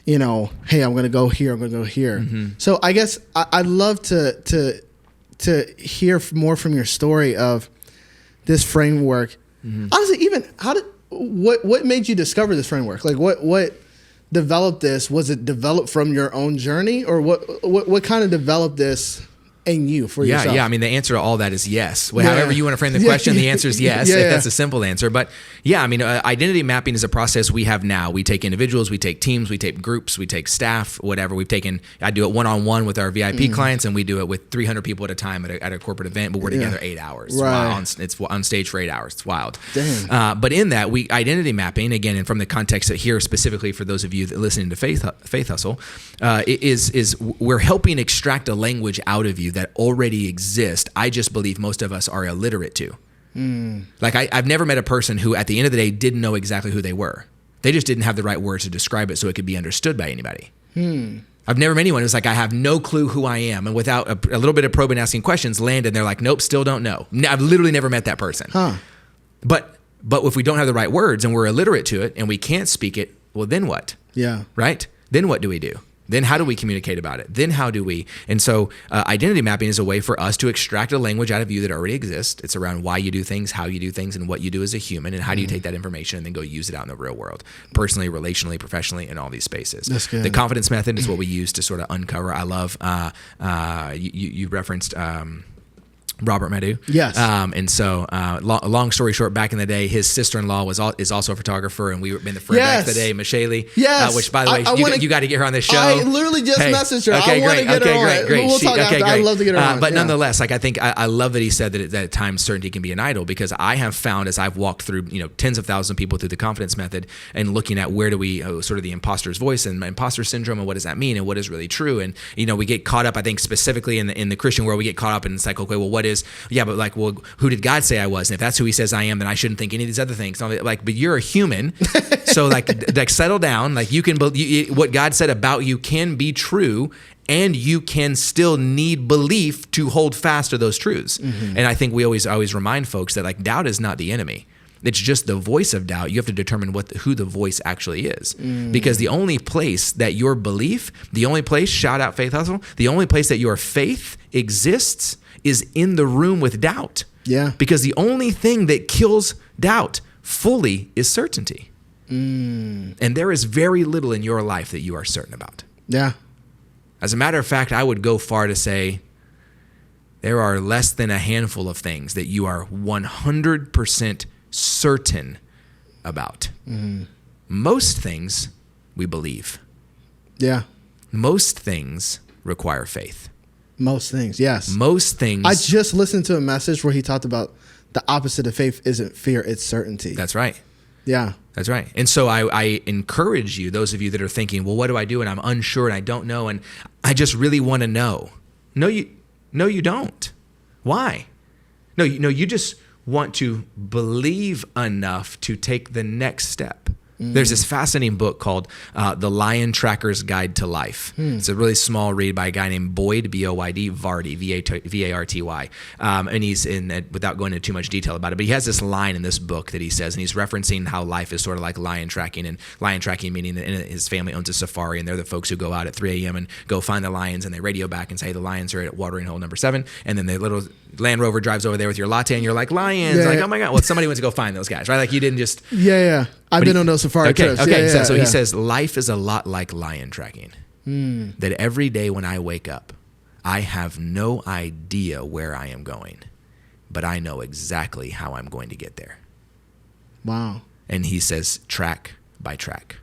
hey, I'm going to go here, I'm going to go here. So I guess I'd love to hear more from your story of this framework. Honestly, even what made you discover this framework? Like what developed this? Was it developed from your own journey, or what kind of developed this in you for yourself? Yeah. I mean, the answer to all that is yes. However you want to frame the question, the answer is yes. That's a simple answer. But yeah, I mean, identity mapping is a process we have now. We take individuals, we take teams, we take groups, we take staff, whatever. I do it one-on-one with our VIP clients, and we do it with 300 people at a time at a corporate event, but we're together 8 hours. Right. It's on stage for 8 hours. It's wild. Damn. But in that, identity mapping, again, and from the context that here specifically for those of you that listening to Faithustle, is we're helping extract a language out of you that already exist. I just believe most of us are illiterate to. Like I've never met a person who at the end of the day didn't know exactly who they were. They just didn't have the right words to describe it so it could be understood by anybody. I've never met anyone who's like, I have no clue who I am, and without a little bit of probing, asking questions, land and they're like, nope, still don't know. I've literally never met that person. But if we don't have the right words and we're illiterate to it and we can't speak it, well, then what? Yeah. Right? Then what do? Then how do we communicate about it? Then how do we? And so identity mapping is a way for us to extract a language out of you that already exists. It's around why you do things, how you do things, and what you do as a human, and how do you take that information and then go use it out in the real world, personally, relationally, professionally, in all these spaces. That's good. The confidence method is what we use to sort of uncover. I love, you referenced Robert Madu. Yes. And so, long story short, back in the day, his sister-in-law is also a photographer, and we were in the friend back in the day, Michelle. Yes. Which, by the way, you got to get her on this show. I literally just messaged her. Okay, I want to get her on. Great. We'll talk after. I'd love to get her on. But nonetheless, like I think I love that he said that at times certainty can be an idol, because I have found, as I've walked through tens of thousands of people through the confidence method and looking at where do we sort of the imposter's voice and imposter syndrome and what does that mean and what is really true, and we get caught up, I think specifically in the Christian world, we get caught up in it's like, okay, well, what is but like, well, who did God say I was? And if that's who he says I am, then I shouldn't think any of these other things. Like, but you're a human. So like settle down. Like you can, what God said about you can be true, and you can still need belief to hold fast to those truths. Mm-hmm. And I think we always remind folks that like doubt is not the enemy. It's just the voice of doubt. You have to determine who the voice actually is. Because the only place that your belief, shout out Faithustle, the only place that your faith exists is in the room with doubt. Yeah. Because the only thing that kills doubt fully is certainty. And there is very little in your life that you are certain about. Yeah. As a matter of fact, I would go far to say there are less than a handful of things that you are 100% certain about. Most things we believe. Yeah. Most things require faith. Most things, yes. Most things. I just listened to a message where he talked about the opposite of faith isn't fear, it's certainty. That's right. Yeah. That's right. And so I encourage you, those of you that are thinking, well, what do I do? And I'm unsure and I don't know. And I just really want to know. No, you don't. Why? No, you just want to believe enough to take the next step. There's this fascinating book called The Lion Tracker's Guide to Life. It's a really small read by a guy named Boyd, B-O-Y-D, Varty, V-A-R-T-Y. And he's without going into too much detail about it, but he has this line in this book that he says, and he's referencing how life is sort of like lion tracking, and lion tracking meaning that his family owns a safari, and they're the folks who go out at 3 a.m. and go find the lions, and they radio back and say, hey, the lions are at watering hole number 7, and then the little Land Rover drives over there with your latte, and you're like, lions, like, oh my God. Well, somebody went to go find those guys, right? Like you didn't just... Yeah. I've been on those safari trips. Okay. So he says, life is a lot like lion tracking. That every day when I wake up, I have no idea where I am going, but I know exactly how I'm going to get there. Wow. And he says, track by track.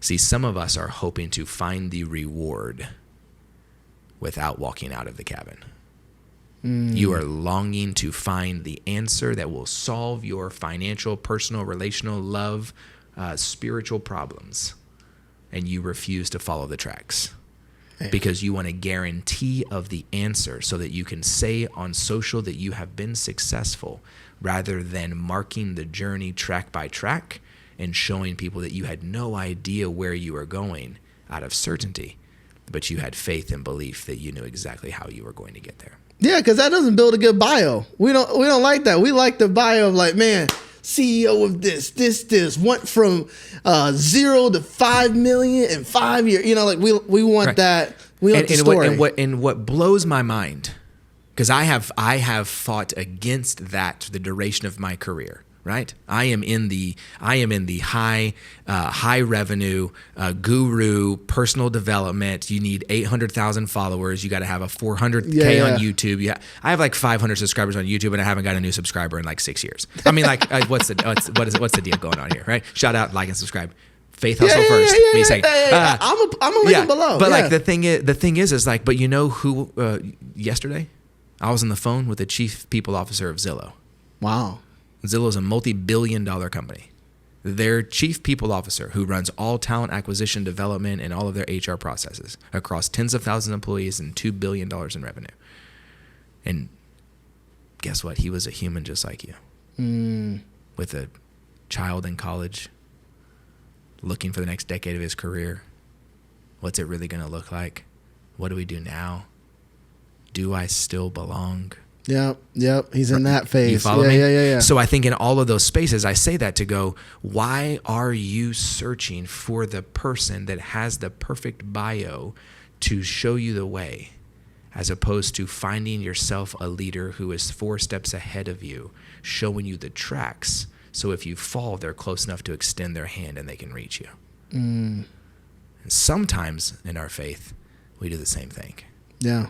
See, some of us are hoping to find the reward without walking out of the cabin. You are longing to find the answer that will solve your financial, personal, relational, love, spiritual problems. And you refuse to follow the tracks. Because you want a guarantee of the answer so that you can say on social that you have been successful, rather than marking the journey track by track and showing people that you had no idea where you were going out of certainty, but you had faith and belief that you knew exactly how you were going to get there. Yeah, because that doesn't build a good bio. We don't like that. We like the bio of like, man, CEO of this went from 0 to 5 million in 5 years. Like we want that. We want the story. What blows my mind, because I have fought against that the duration of my career. Right, I am in the high revenue guru personal development. You need 800,000 followers. You got to have a 400K on YouTube. I have like 500 subscribers on YouTube, and I haven't got a new subscriber in like 6 years. I mean, like, what's the deal going on here? Right? Shout out, like, and subscribe. Faithustle first. Me second. I'm gonna link it below. But like the thing is like, but you know who? Yesterday, I was on the phone with the chief people officer of Zillow. Wow. Zillow is a multi-billion-dollar company. Their chief people officer, who runs all talent acquisition, development, and all of their HR processes across tens of thousands of employees and $2 billion in revenue. And guess what? He was a human just like you, with a child in college, looking for the next decade of his career. What's it really going to look like? What do we do now? Do I still belong? Yep. He's in that phase. You follow me? Yeah. So I think in all of those spaces, I say that to go, why are you searching for the person that has the perfect bio to show you the way, as opposed to finding yourself a leader who is 4 steps ahead of you, showing you the tracks, so if you fall, they're close enough to extend their hand and they can reach you. And sometimes in our faith, we do the same thing. Yeah.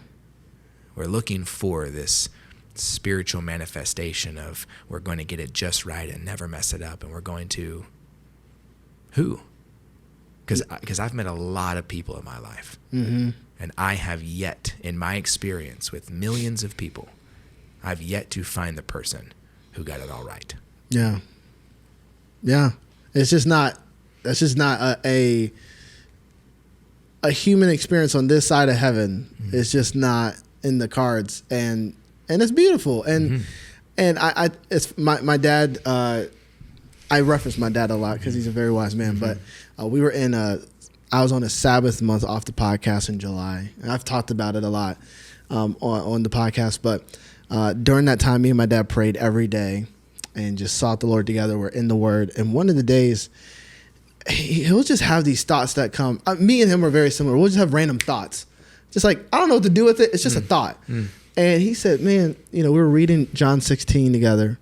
We're looking for this spiritual manifestation of we're going to get it just right and never mess it up, and we're going to who? Because I've met a lot of people in my life, and I have yet, in my experience with millions of people, I've yet to find the person who got it all right. Yeah. It's just not. That's just not a human experience on this side of heaven. It's just not in the cards, and it's beautiful. And I it's my dad. I reference my dad a lot because he's a very wise man. But we were I was on a Sabbath month off the podcast in July, and I've talked about it a lot on the podcast. But during that time, me and my dad prayed every day and just sought the Lord together. We're in the Word, and one of the days, he'll just have these thoughts that come. Me and him are very similar. We'll just have random thoughts, just like I don't know what to do with it. It's just a thought. And he said, "Man, we were reading John 16 together."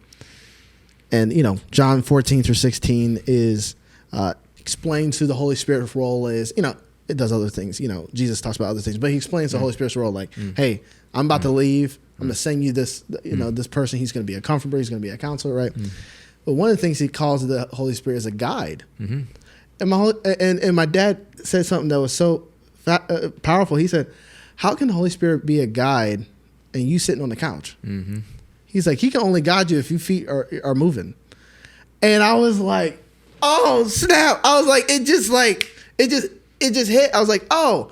And, John 14 through 16 is explains who the Holy Spirit's role is. It does other things. Jesus talks about other things. But he explains the Holy Spirit's role like, hey, I'm about to leave. I'm going to send you this, this person. He's going to be a comforter. He's going to be a counselor, right? But one of the things he calls the Holy Spirit is a guide. And my dad said something that was so powerful. He said, how can the Holy Spirit be a guide and you sitting on the couch? He's like, he can only guide you if your feet are moving. And I was like, oh, snap. I was like, it just hit. I was like, oh,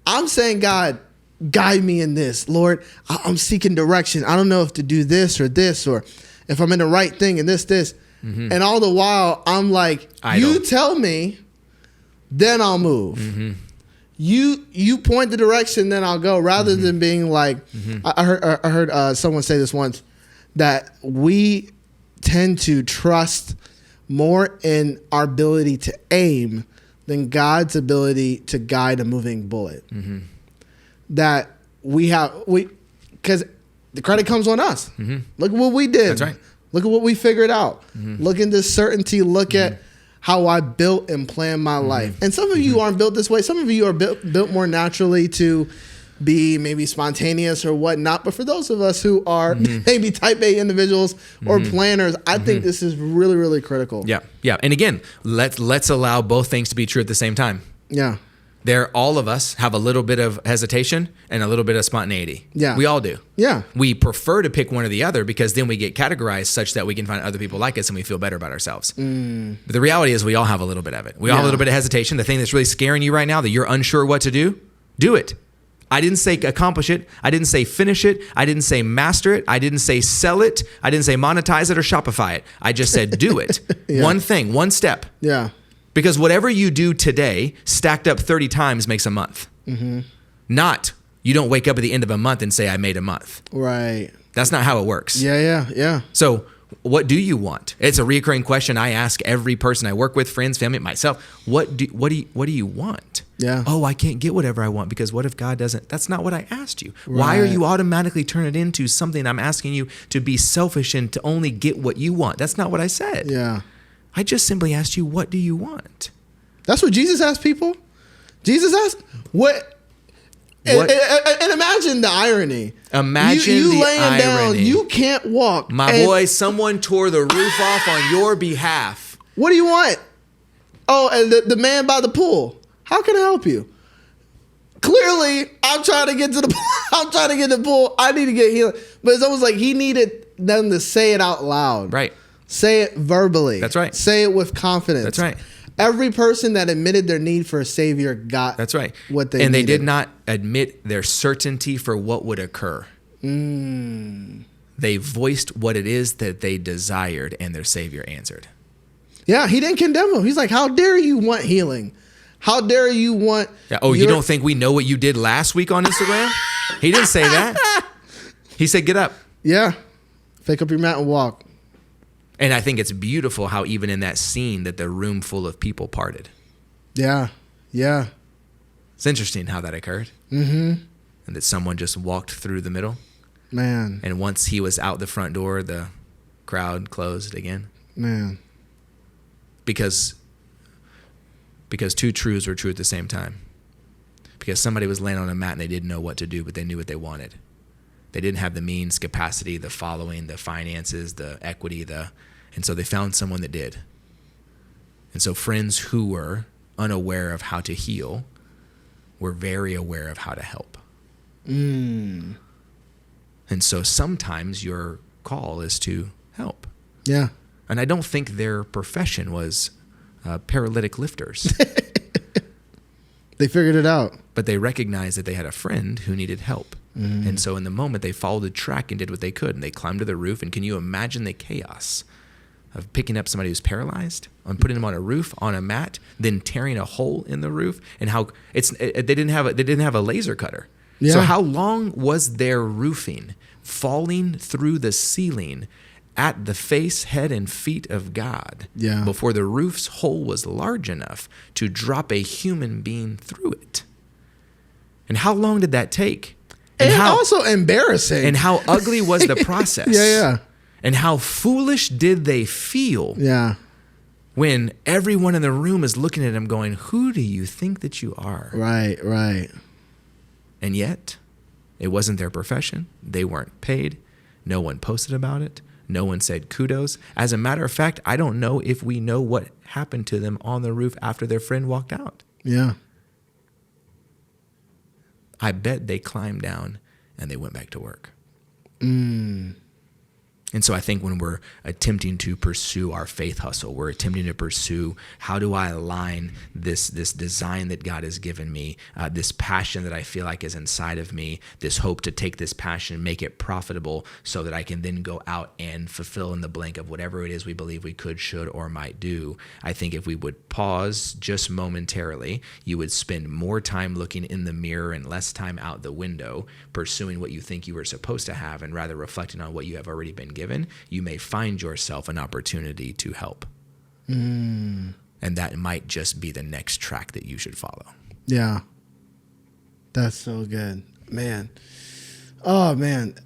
I'm saying, God, guide me in this. Lord, I'm seeking direction. I don't know if to do this, or if I'm in the right thing and this. And all the while, I'm like, you tell me, then I'll move. You point the direction, then I'll go, rather than being like, I heard someone say this once, that we tend to trust more in our ability to aim than God's ability to guide a moving bullet. That because the credit comes on us. Look at what we did. That's right. Look at what we figured out. Look at this certainty. Look at how I built and planned my life. And some of you aren't built this way. Some of you are built more naturally to be maybe spontaneous or whatnot. But for those of us who are maybe type A individuals or planners, I think this is really, really critical. Yeah. And again, let's allow both things to be true at the same time. Yeah. All of us have a little bit of hesitation and a little bit of spontaneity. Yeah. We all do. Yeah. We prefer to pick one or the other because then we get categorized such that we can find other people like us and we feel better about ourselves. But the reality is we all have a little bit of it. We all have a little bit of hesitation. The thing that's really scaring you right now, that you're unsure what to do it. I didn't say accomplish it. I didn't say finish it. I didn't say master it. I didn't say sell it. I didn't say monetize it or Shopify it. I just said do it. One thing, one step. Yeah. Because whatever you do today stacked up 30 times makes a month. Not you don't wake up at the end of a month and say, I made a month. Right. That's not how it works. Yeah. So what do you want? It's a recurring question I ask every person I work with, friends, family, myself. What do you want? Yeah. Oh, I can't get whatever I want because what if God doesn't? That's not what I asked you. Right. Why are you automatically turning it into something I'm asking you to be selfish and to only get what you want? That's not what I said. Yeah. I just simply asked you, what do you want? That's what Jesus asked people. Jesus asked, what? And imagine the irony. Imagine you the laying irony. down, you can't walk. My boy, someone tore the roof off on your behalf. What do you want? Oh, and the man by the pool. How can I help you? Clearly, I'm trying to get to the pool. I need to get healing. But it's almost like he needed them to say it out loud. Right. Say it verbally. That's right. Say it with confidence. That's right. Every person that admitted their need for a savior got That's right. what they and needed. They did not admit their certainty for what would occur. They voiced what it is that they desired, and their savior answered. Yeah, he didn't condemn them. He's like, how dare you want healing? How dare you want... Yeah. Oh, you don't think we know what you did last week on Instagram? He didn't say that. He said, get up. Yeah. Pick up your mat and walk. And I think it's beautiful how even in that scene that the room full of people parted. Yeah. Yeah. It's interesting how that occurred. Mm-hmm. And that someone just walked through the middle. Man. And once he was out the front door, the crowd closed again. Man. Because two truths were true at the same time. Because somebody was laying on a mat and they didn't know what to do, but they knew what they wanted. They didn't have the means, capacity, the following, the finances, the equity, and so they found someone that did. And so friends who were unaware of how to heal were very aware of how to help. Mm. And so sometimes your call is to help. Yeah. And I don't think their profession was paralytic lifters. They figured it out. But they recognized that they had a friend who needed help. Mm-hmm. And so in the moment, they followed the track and did what they could. And they climbed to the roof. And can you imagine the chaos of picking up somebody who's paralyzed and putting them on a roof, on a mat, then tearing a hole in the roof? And how they didn't have a laser cutter. Yeah. So how long was their roofing falling through the ceiling at the face, head, and feet of God before the roof's hole was large enough to drop a human being through it? And how long did that take? And how also embarrassing. And how ugly was the process? Yeah. And how foolish did they feel? Yeah. When everyone in the room is looking at him going, who do you think that you are? Right. And yet, it wasn't their profession. They weren't paid. No one posted about it. No one said kudos. As a matter of fact, I don't know if we know what happened to them on the roof after their friend walked out. Yeah. I bet they climbed down and they went back to work. And so I think when we're attempting to pursue our faith hustle, we're attempting to pursue, how do I align this design that God has given me, this passion that I feel like is inside of me, this hope to take this passion and make it profitable so that I can then go out and fulfill in the blank of whatever it is we believe we could, should, or might do. I think if we would pause just momentarily, you would spend more time looking in the mirror and less time out the window pursuing what you think you were supposed to have, and rather reflecting on what you have already been given. You may find yourself an opportunity to help. And that might just be the next track that you should follow. Yeah. That's so good. Man. Oh, man.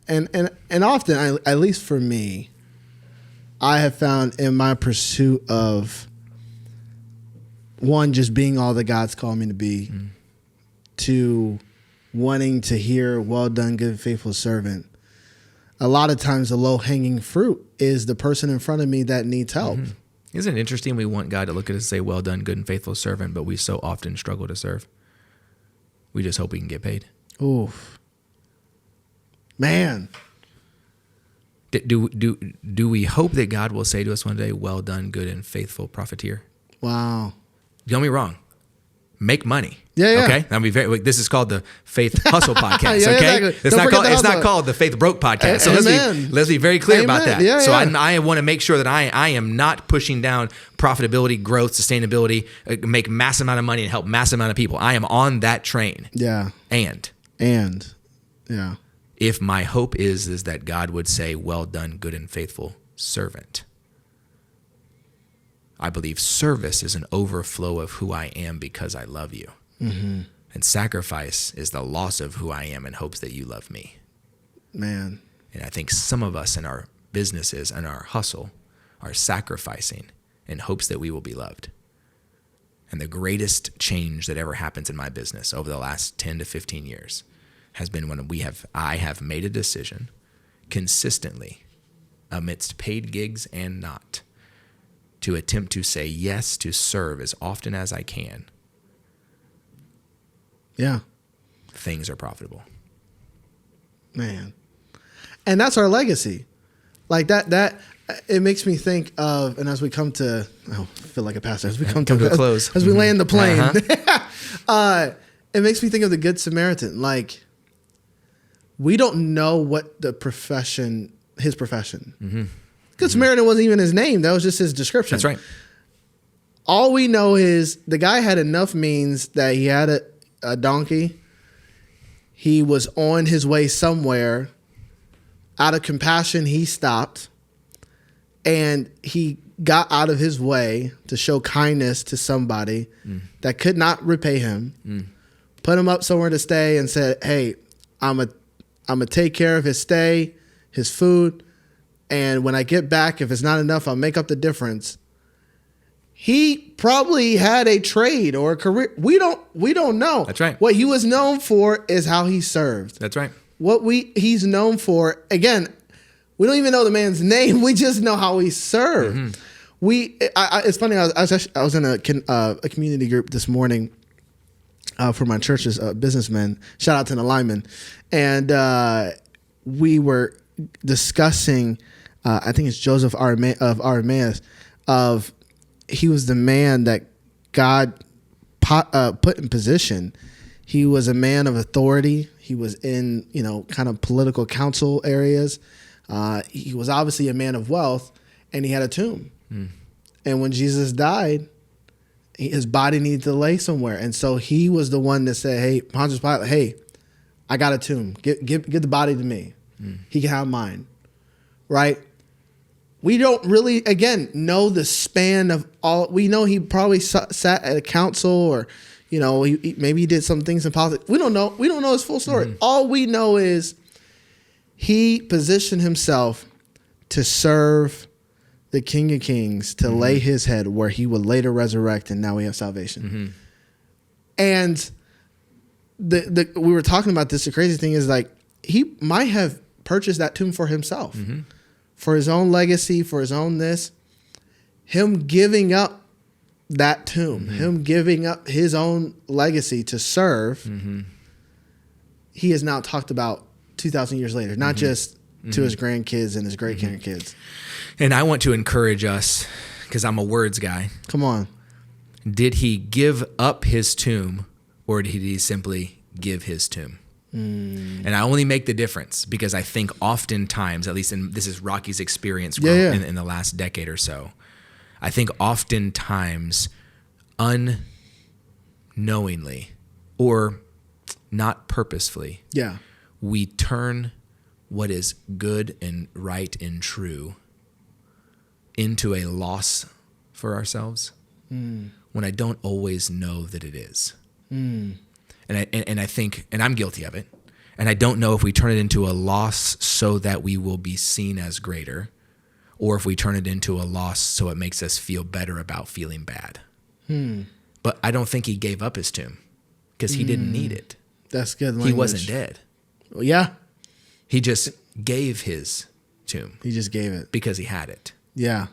And often, at least for me, I have found in my pursuit of, one, just being all that God's called me to be, to wanting to hear, well done, good, faithful servant. A lot of times the low-hanging fruit is the person in front of me that needs help. Isn't it interesting? We want God to look at us and say, well done, good and faithful servant, but we so often struggle to serve. We just hope we can get paid. Oof. Man. Do we hope that God will say to us one day, well done, good and faithful profiteer? Wow. Don't get me wrong. Make money. Yeah. Okay. I'll be this is called the Faith Hustle Podcast. Yeah, okay. exactly. It's not called the Faith Broke Podcast. So let's be very clear about that. Yeah, so I want to make sure that I am not pushing down profitability, growth, sustainability, make mass amount of money and help mass amount of people. I am on that train. Yeah. And yeah. If my hope is that God would say, well done, good and faithful servant. I believe service is an overflow of who I am because I love you. And sacrifice is the loss of who I am in hopes that you love me. Man. And I think some of us in our businesses and our hustle are sacrificing in hopes that we will be loved. And the greatest change that ever happens in my business over the last 10 to 15 years has been when I have made a decision consistently amidst paid gigs and not, to attempt to say yes to serve as often as I can. Yeah. Things are profitable. Man. And that's our legacy. Like that it makes me think of, and as we come to, I feel like a pastor, as we come to a close, as we land the plane, it makes me think of the Good Samaritan. Like, we don't know what his profession. Good Samaritan wasn't even his name. That was just his description. That's right. All we know is the guy had enough means that he had a donkey. He was on his way somewhere. out of compassion, he stopped and he got out of his way to show kindness to somebody that could not repay him, put him up somewhere to stay and said, hey, I'm gonna take care of his stay, his food. And when I get back, if it's not enough, I'll make up the difference. He probably had a trade or a career. We don't know. That's right. What he was known for is how he served. That's right. What he's known for, again, we don't even know the man's name. We just know how he served. It's funny. I was in a community group this morning for my church's businessmen. Shout out to the lineman, and we were discussing. I think it's Joseph of Arimaeus. He was the man that God put in position. He was a man of authority. He was in, kind of political council areas. He was obviously a man of wealth, and he had a tomb. And when Jesus died, his body needed to lay somewhere. And so he was the one that said, hey, Pontius Pilate, hey, I got a tomb. Give the body to me. He can have mine. Right? We don't really, again, know the span of all. We know he probably sat at a council or, maybe he did some things in politics. We don't know. We don't know his full story. All we know is he positioned himself to serve the King of Kings, to lay his head where he would later resurrect, and now we have salvation. And we were talking about this. The crazy thing is, like, he might have purchased that tomb for himself, for his own legacy, for his own this. Him giving up that tomb, him giving up his own legacy to serve, he is now talked about 2,000 years later, not just to his grandkids and his great-grandkids. And I want to encourage us, because I'm a words guy. Come on. Did he give up his tomb, or did he simply give his tomb? And I only make the difference because I think oftentimes, at least this is Rocky's experience in the last decade or so, I think oftentimes unknowingly or not purposefully, we turn what is good and right and true into a loss for ourselves when I don't always know that it is. And I think, and I'm guilty of it, and I don't know if we turn it into a loss so that we will be seen as greater, or if we turn it into a loss so it makes us feel better about feeling bad. But I don't think he gave up his tomb because he didn't need it. That's good language. He wasn't dead. Well, yeah. He just gave his tomb. He just gave it. Because he had it. Yeah.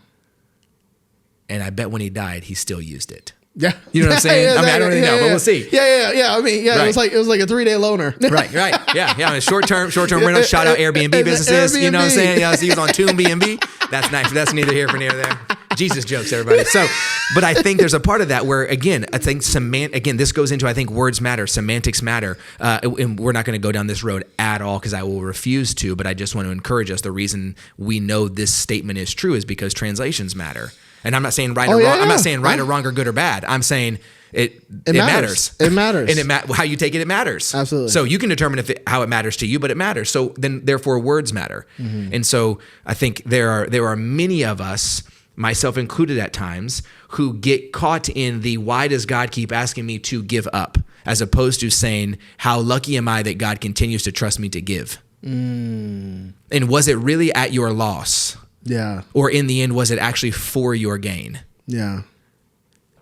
And I bet when he died, he still used it. Yeah. You know what I'm saying? I mean, I don't really know, but we'll see. Yeah. I mean, right. It was like a 3-day loaner. Right. Yeah. I mean, short-term rental. Shout out Airbnb businesses. You know what I'm saying? Yeah, so he was on Tomb B&B. That's nice. That's neither here nor there. Jesus jokes, everybody. So, but I think there's a part of that where, again, I think this goes into, I think words matter, semantics matter. And we're not going to go down this road at all because I will refuse to, but I just want to encourage us. The reason we know this statement is true is because translations matter. And I'm not saying right or wrong. I'm not saying right or wrong or good or bad. I'm saying it matters. It matters. And how you take it matters. Absolutely. So you can determine how it matters to you, but it matters. So then therefore words matter. And so I think there are many of us, myself included at times, who get caught in the why does God keep asking me to give up, as opposed to saying how lucky am I that God continues to trust me to give. And was it really at your loss? Yeah. Or in the end, was it actually for your gain? Yeah.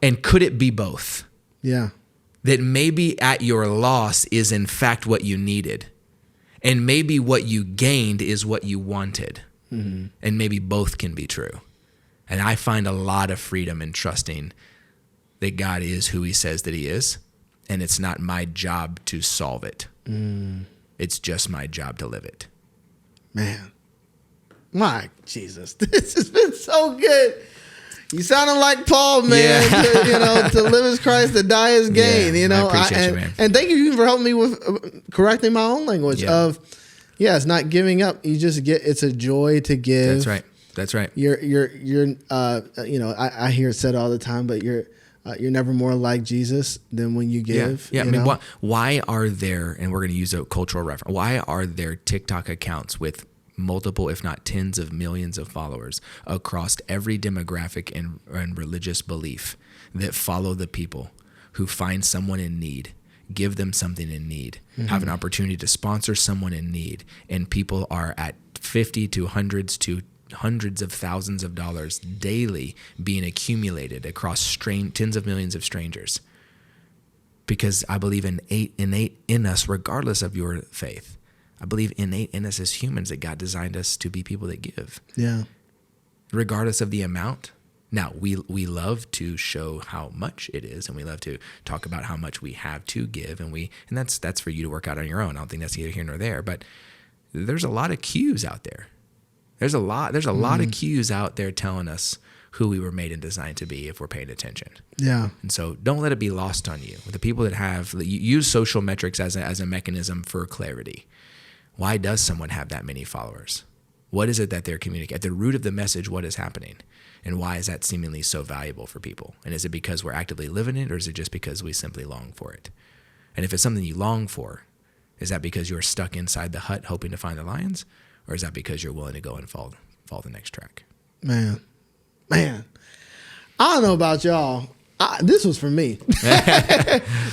And could it be both? Yeah. That maybe at your loss is in fact what you needed. And maybe what you gained is what you wanted. And maybe both can be true. And I find a lot of freedom in trusting that God is who he says that he is. And it's not my job to solve it. It's just my job to live it. Man. My Jesus, this has been so good. You sounding like Paul, man. Yeah. To live as Christ, to die as gain. I appreciate you, man. And thank you for helping me with correcting my own language of, it's not giving up. You just it's a joy to give. That's right. You're I hear it said all the time, but you're never more like Jesus than when you give. Yeah. I mean, why are there, and we're going to use a cultural reference, why are there TikTok accounts with multiple, if not tens of millions of followers across every demographic and religious belief that follow the people who find someone in need, give them something in need, have an opportunity to sponsor someone in need, and people are at 50 to hundreds of thousands of dollars daily being accumulated across tens of millions of strangers. Because I believe innate in us, regardless of your faith, I believe innate in us as humans that God designed us to be people that give. Yeah. Regardless of the amount. Now, we love to show how much it is, and we love to talk about how much we have to give, and that's for you to work out on your own. I don't think that's either here nor there, but there's a lot of cues out there. There's a lot of cues out there telling us who we were made and designed to be if we're paying attention. Yeah. And so don't let it be lost on you. The people that use social metrics as a mechanism for clarity. Why does someone have that many followers? What is it that they're communicating? At the root of the message, what is happening? And why is that seemingly so valuable for people? And is it because we're actively living it, or is it just because we simply long for it? And if it's something you long for, is that because you're stuck inside the hut hoping to find the lions? Or is that because you're willing to go and fall the next track? Man, I don't know about y'all. This was for me.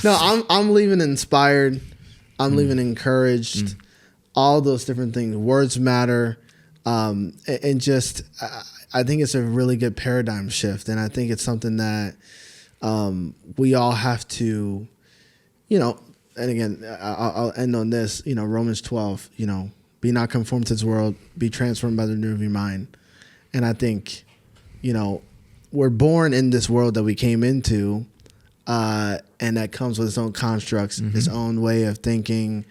No, I'm leaving inspired. I'm leaving encouraged. All those different things. Words matter. And just, I think it's a really good paradigm shift. And I think it's something that we all have to, and again, I'll end on this, Romans 12, be not conformed to this world, be transformed by the renewal of your mind. And I think, we're born in this world that we came into, and that comes with its own constructs, its own way of thinking,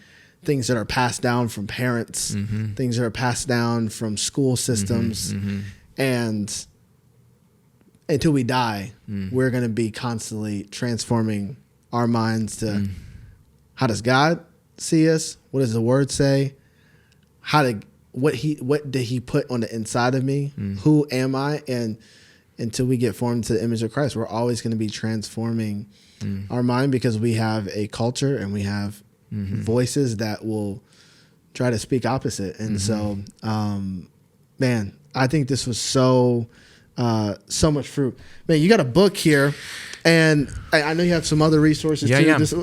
things that are passed down from parents, things that are passed down from school systems. And until we die, we're going to be constantly transforming our minds to how does God see us? What does the word say? What did he put on the inside of me? Who am I? And until we get formed to the image of Christ, we're always going to be transforming our mind, because we have a culture and we have voices that will try to speak opposite. And so, man, I think this was so much fruit. Man, you got a book here. And I know you have some other resources too. Yeah. This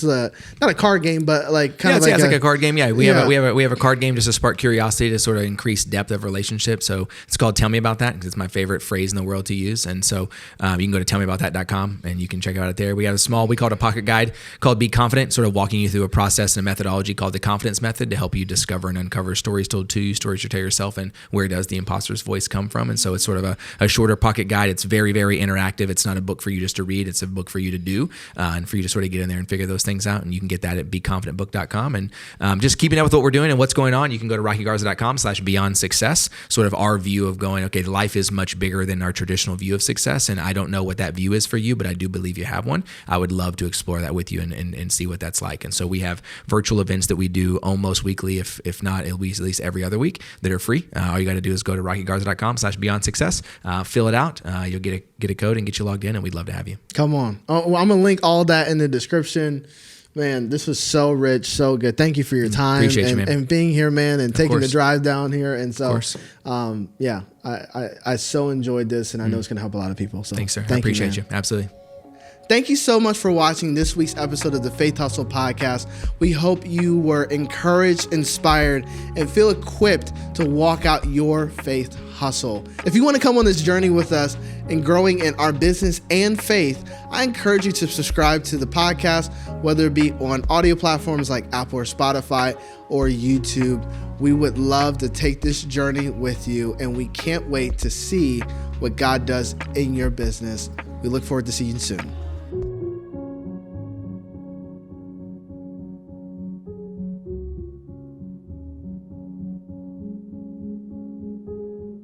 is not a card game, but like it's like a card game. Yeah, we have a card game just to spark curiosity, to sort of increase depth of relationship. So it's called "Tell Me About That" because it's my favorite phrase in the world to use. And so you can go to tellmeaboutthat.com and you can check out it there. We have we call it a pocket guide called "Be Confident," sort of walking you through a process and a methodology called the Confidence Method to help you discover and uncover stories told to you, stories you tell yourself, and where does the imposter's voice come from. And so it's sort of a shorter pocket guide. It's very, very interactive. It's not a book for you just to read. It's a book for you to do and for you to sort of get in there and figure those things out. And you can get that at beconfidentbook.com. And just keeping up with what we're doing and what's going on, you can go to rockygarza.com/beyond success, sort of our view of going, okay, life is much bigger than our traditional view of success. And I don't know what that view is for you, but I do believe you have one. I would love to explore that with you and see what that's like. And so we have virtual events that we do almost weekly. If not, it'll be at least every other week that are free. All you got to do is go to rockygarza.com/beyond success, fill it out. You'll get a code and get you logged in, and we'd love to have you. Come on. Oh, well, I'm going to link all that in the description. Man, this was so rich, so good. Thank you for your time. Appreciate you, man. And being here, man, and taking the drive down here. And so, yeah, I so enjoyed this, and I know it's going to help a lot of people. So thanks, sir. I appreciate you. Absolutely. Thank you so much for watching this week's episode of the Faith Hustle podcast. We hope you were encouraged, inspired, and feel equipped to walk out your faith hustle. If you want to come on this journey with us in growing in our business and faith, I encourage you to subscribe to the podcast, whether it be on audio platforms like Apple or Spotify or YouTube. We would love to take this journey with you, and we can't wait to see what God does in your business. We look forward to seeing you soon.